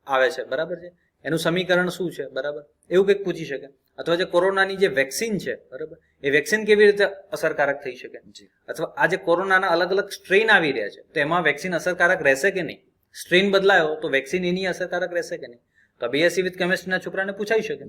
આવે છે, બરાબર છે, એનું સમીકરણ શું છે, બરાબર, એવું કંઈક પૂછી શકે. અથવા જે કોરોનાની જે વેક્સિન છે, બરાબર, એ વેક્સિન કેવી રીતે અસરકારક થઈ શકે, અથવા આ જે કોરોનાના અલગ અલગ સ્ટ્રેઇન આવી રહ્યા છે તો એમાં વેક્સિન અસરકારક રહેશે કે નહીં, સ્ટ્રેઇન બદલાયો તો વેક્સિન એની અસરકારક રહેશે કે નહીં. તો બીએસસી વિથ કેમેસ્ટ્રીના છોકરાને પૂછાઈ શકે.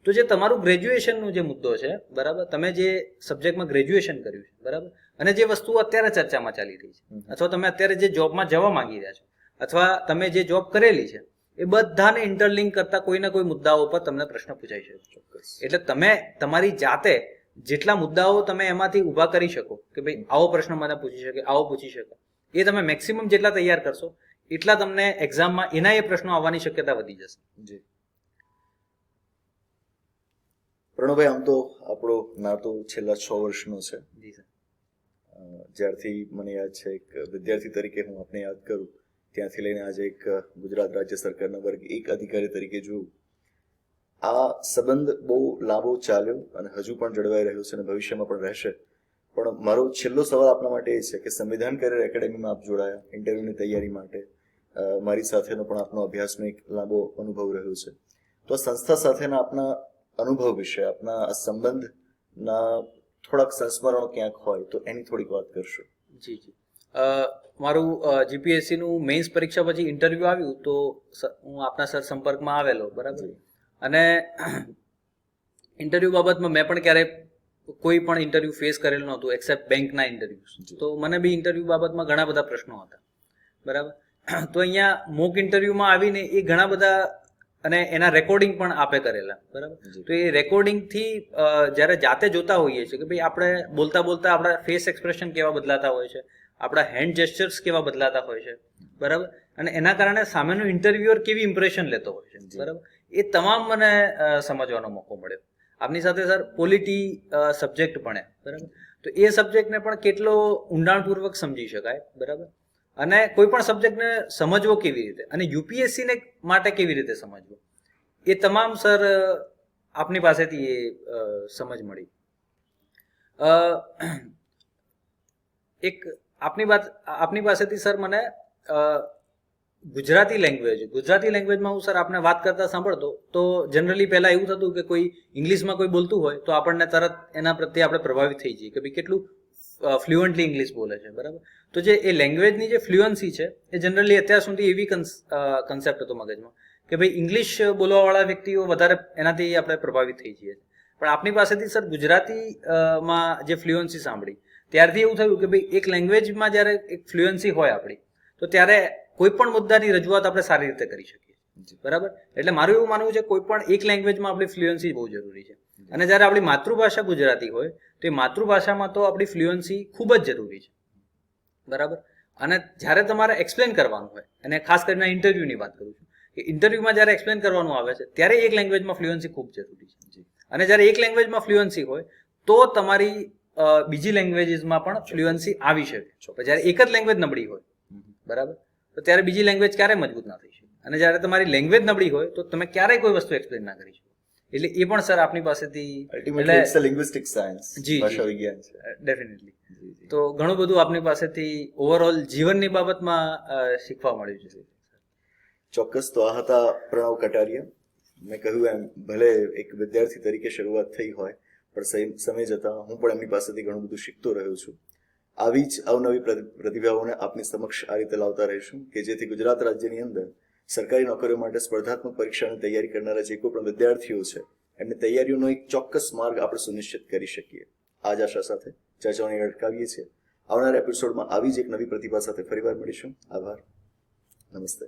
તો જે તમારું ગ્રેજ્યુએશનનું જે મુદ્દો છે, બરાબર, તમે જે સબ્જેક્ટમાં ગ્રેજ્યુએશન કર્યું છે, બરાબર, અને જે વસ્તુ અત્યારે ચર્ચામાં ચાલી રહી છે, અથવા તમે અત્યારે જે જોબમાં જવા માંગી રહ્યા છો, અથવા તમે જે જોબ કરેલી છે, એ બધાને ઇન્ટરલિંક કરતા કોઈના કોઈ મુદ્દાઓ પર તમને પ્રશ્ન પૂછાઈ શકે. ચોક્કસ. એટલે તમે તમારી જાતે જેટલા મુદ્દાઓ તમે એમાંથી ઊભા કરી શકો કે ભાઈ આવો પ્રશ્ન મને પૂછી શકે, આવો પૂછી શકે, એ તમે મેક્સિમમ જેટલા તૈયાર કરશો એટલા તમને એક્ઝામમાં એના એ પ્રશ્નો આવવાની શક્યતા વધી જશે. જી પ્રણવભાઈ, આમ તો આપણો નાતો છેલ્લા 6 વર્ષનો છે. જી સર. જ્યારથી મને યાદ છે એક વિદ્યાર્થી તરીકે હું આપને યાદ કરું ત્યાંથી લઈને આજે એક ગુજરાત રાજ્ય સરકારના વર્ગ 1 અધિકારી તરીકે જોયું, આ સંબંધ બહુ લાંબો ચાલ્યો અને હજુ પણ જળવાઈ રહ્યો છે અને ભવિષ્યમાં પણ રહેશે. પણ મારો છેલ્લો સવાલ આપના માટે એ છે કે સંવિધાન કરિયર એકેડેમીમાં આપ જોડાયા ઇન્ટરવ્યુની તૈયારી માટે, મારી સાથેનો પણ આપનો અભ્યાસનો એક લાંબો અનુભવ રહ્યો છે. તો આ સંસ્થા સાથેના આપના અનુભવ વિશે, આપના આ સંબંધના થોડાક સંસ્મરણો ક્યાંક હોય તો એની થોડીક વાત કરશો. જી જી. મારું જીપીએસસીનું મેઇન્સ પરીક્ષા પછી ઇન્ટરવ્યુ આવ્યું તો હું આપના સર સંપર્કમાં આવેલો, બરાબર. અને ઇન્ટરવ્યુ બાબતમાં મેં પણ ક્યારેય કોઈ પણ ઇન્ટરવ્યુ ફેસ કરેલું નહોતું એક્સેપ્ટ બેંકના ઇન્ટરવ્યુઝ. તો મને બી ઇન્ટરવ્યુ બાબતમાં ઘણા બધા પ્રશ્નો હતા, બરાબર. તો અહીંયા મોક ઇન્ટરવ્યુમાં આવીને એ ઘણા બધા અને એના રેકોર્ડિંગ પણ આપે કરેલા, બરાબર. તો એ રેકોર્ડિંગથી જ્યારે જાતે જોતા હોઈએ છીએ કે ભાઈ આપણે બોલતા બોલતા આપણા ફેસ એક્સપ્રેશન કેવા બદલાતા હોય છે, આપણા હેન્ડ જેસ્ચર્સ કેવા બદલાતા હોય છે, બરાબર. અને એના કારણે સામેનો ઇન્ટરવ્યુઅર કેવી ઇમ્પ્રેશન લેતો હોય છે, બરાબર. એ તમામ મને સમજવાનો મોકો મળ્યો. આપની સાથે સર પોલિટી સબ્જેક્ટ ભણે, બરાબર. તો એ સબ્જેક્ટને પણ કેટલો ઊંડાણપૂર્વક સમજી શકાય, બરાબર. અને કોઈ પણ સબ્જેક્ટને સમજવો કેવી રીતે અને યુપીએસસીને માટે કેવી રીતે સમજવો, એ તમામ સર આપની પાસેથી એ સમજ મળી. એક આપની પાસેથી સર મને ગુજરાતી લેંગ્વેજમાં હું સર આપને વાત કરતા સાંભળતો તો જનરલી પહેલા એવું થતું કે કોઈ ઇંગ્લિશમાં કોઈ બોલતું હોય તો આપણને તરત એના પ્રત્યે આપણે પ્રભાવિત થઈ જઈએ કે ભાઈ કેટલું ફ્લુઅન્ટલી ઇંગ્લિશ બોલે છે, બરાબર. તો જે એ લેંગ્વેજની જે ફ્લુઅન્સી છે એ જનરલી અત્યાર સુધી એવી કન્સેપ્ટ હતો મગજમાં કે ભાઈ ઇંગ્લિશ બોલવાવાળા વ્યક્તિઓ વધારે એનાથી આપણે પ્રભાવિત થઈ જઈએ. પણ આપની પાસેથી સર ગુજરાતીમાં જે ફ્લુઅન્સી સાંભળી ત્યારથી એવું થયું કે ભાઈ એક લેંગ્વેજમાં જ્યારે એક ફ્લુઅન્સી હોય આપણી તો ત્યારે કોઈ પણ મુદ્દાની રજૂઆત આપણે સારી રીતે કરી શકીએ, બરાબર. એટલે મારું એવું માનવું છે કોઈ પણ એક લેંગ્વેજમાં આપણી ફ્લુઅન્સી બહુ જરૂરી છે. અને જ્યારે આપણી માતૃભાષા ગુજરાતી હોય તો એ માતૃભાષામાં તો આપણી ફ્લુઅન્સી ખૂબ જ જરૂરી છે, બરાબર. અને જ્યારે તમારે એક્સપ્લેન કરવાનું હોય, અને ખાસ કરીને ઇન્ટરવ્યૂની વાત કરું છું કે ઇન્ટરવ્યૂમાં જ્યારે એક્સપ્લેન કરવાનું આવે છે ત્યારે એક લેંગ્વેજમાં ફ્લુઅન્સી ખૂબ જરૂરી છે. અને જ્યારે એક લેંગ્વેજમાં ફ્લુઅન્સી હોય તો તમારી બીજી લેંગ્વેજીસમાં પણ ફ્લુઅન્સી આવી શકે. પણ જ્યારે એક જ લેંગ્વેજ નબળી હોય, બરાબર, તો ત્યારે બીજી લેંગ્વેજ ક્યારેય મજબૂત ના થઈ શકે. અને જ્યારે તમારી લેંગ્વેજ નબળી હોય તો તમે ક્યારેય કોઈ વસ્તુ એક્સપ્લેન ના કરી શકો. એટલે એ પણ સર આપની પાસેથી ultimately it's a linguistic science, ભાષા વિજ્ઞાન છે. ડેફિનેટલી. તો ઘણું બધું આપની પાસેથી ઓવરઓલ જીવનની બાબતમાં શીખવા મળ્યું છે. ચોક્કસ. તો આ હતા પ્રણવ કટારિયા. મેં કહ્યું એમ ભલે એક વિદ્યાર્થી તરીકે શરૂઆત થઈ હોય પણ સમય જતાં હું પણ એમની પાસેથી ઘણું બધું શીખતો રહ્યો છું. આવી જ અવનવી પ્રતિભાઓને આપની સમક્ષ આ રીતે લાવતા રહીશું કે જેથી ગુજરાત રાજ્યની અંદર સરકારી નોકરીઓ માટે સ્પર્ધાત્મક પરીક્ષાની તૈયારી કરનારા જે કોઈ પણ વિદ્યાર્થીઓ છે એમની તૈયારીઓનો એક ચોક્કસ માર્ગ આપણે સુનિશ્ચિત કરી શકીએ. આ જ આશા સાથે ચર્ચાઓને અટકાવીએ છીએ. આવનારા એપિસોડમાં આવી જ એક નવી પ્રતિભા સાથે ફરીવાર મળીશું. આભાર. નમસ્તે.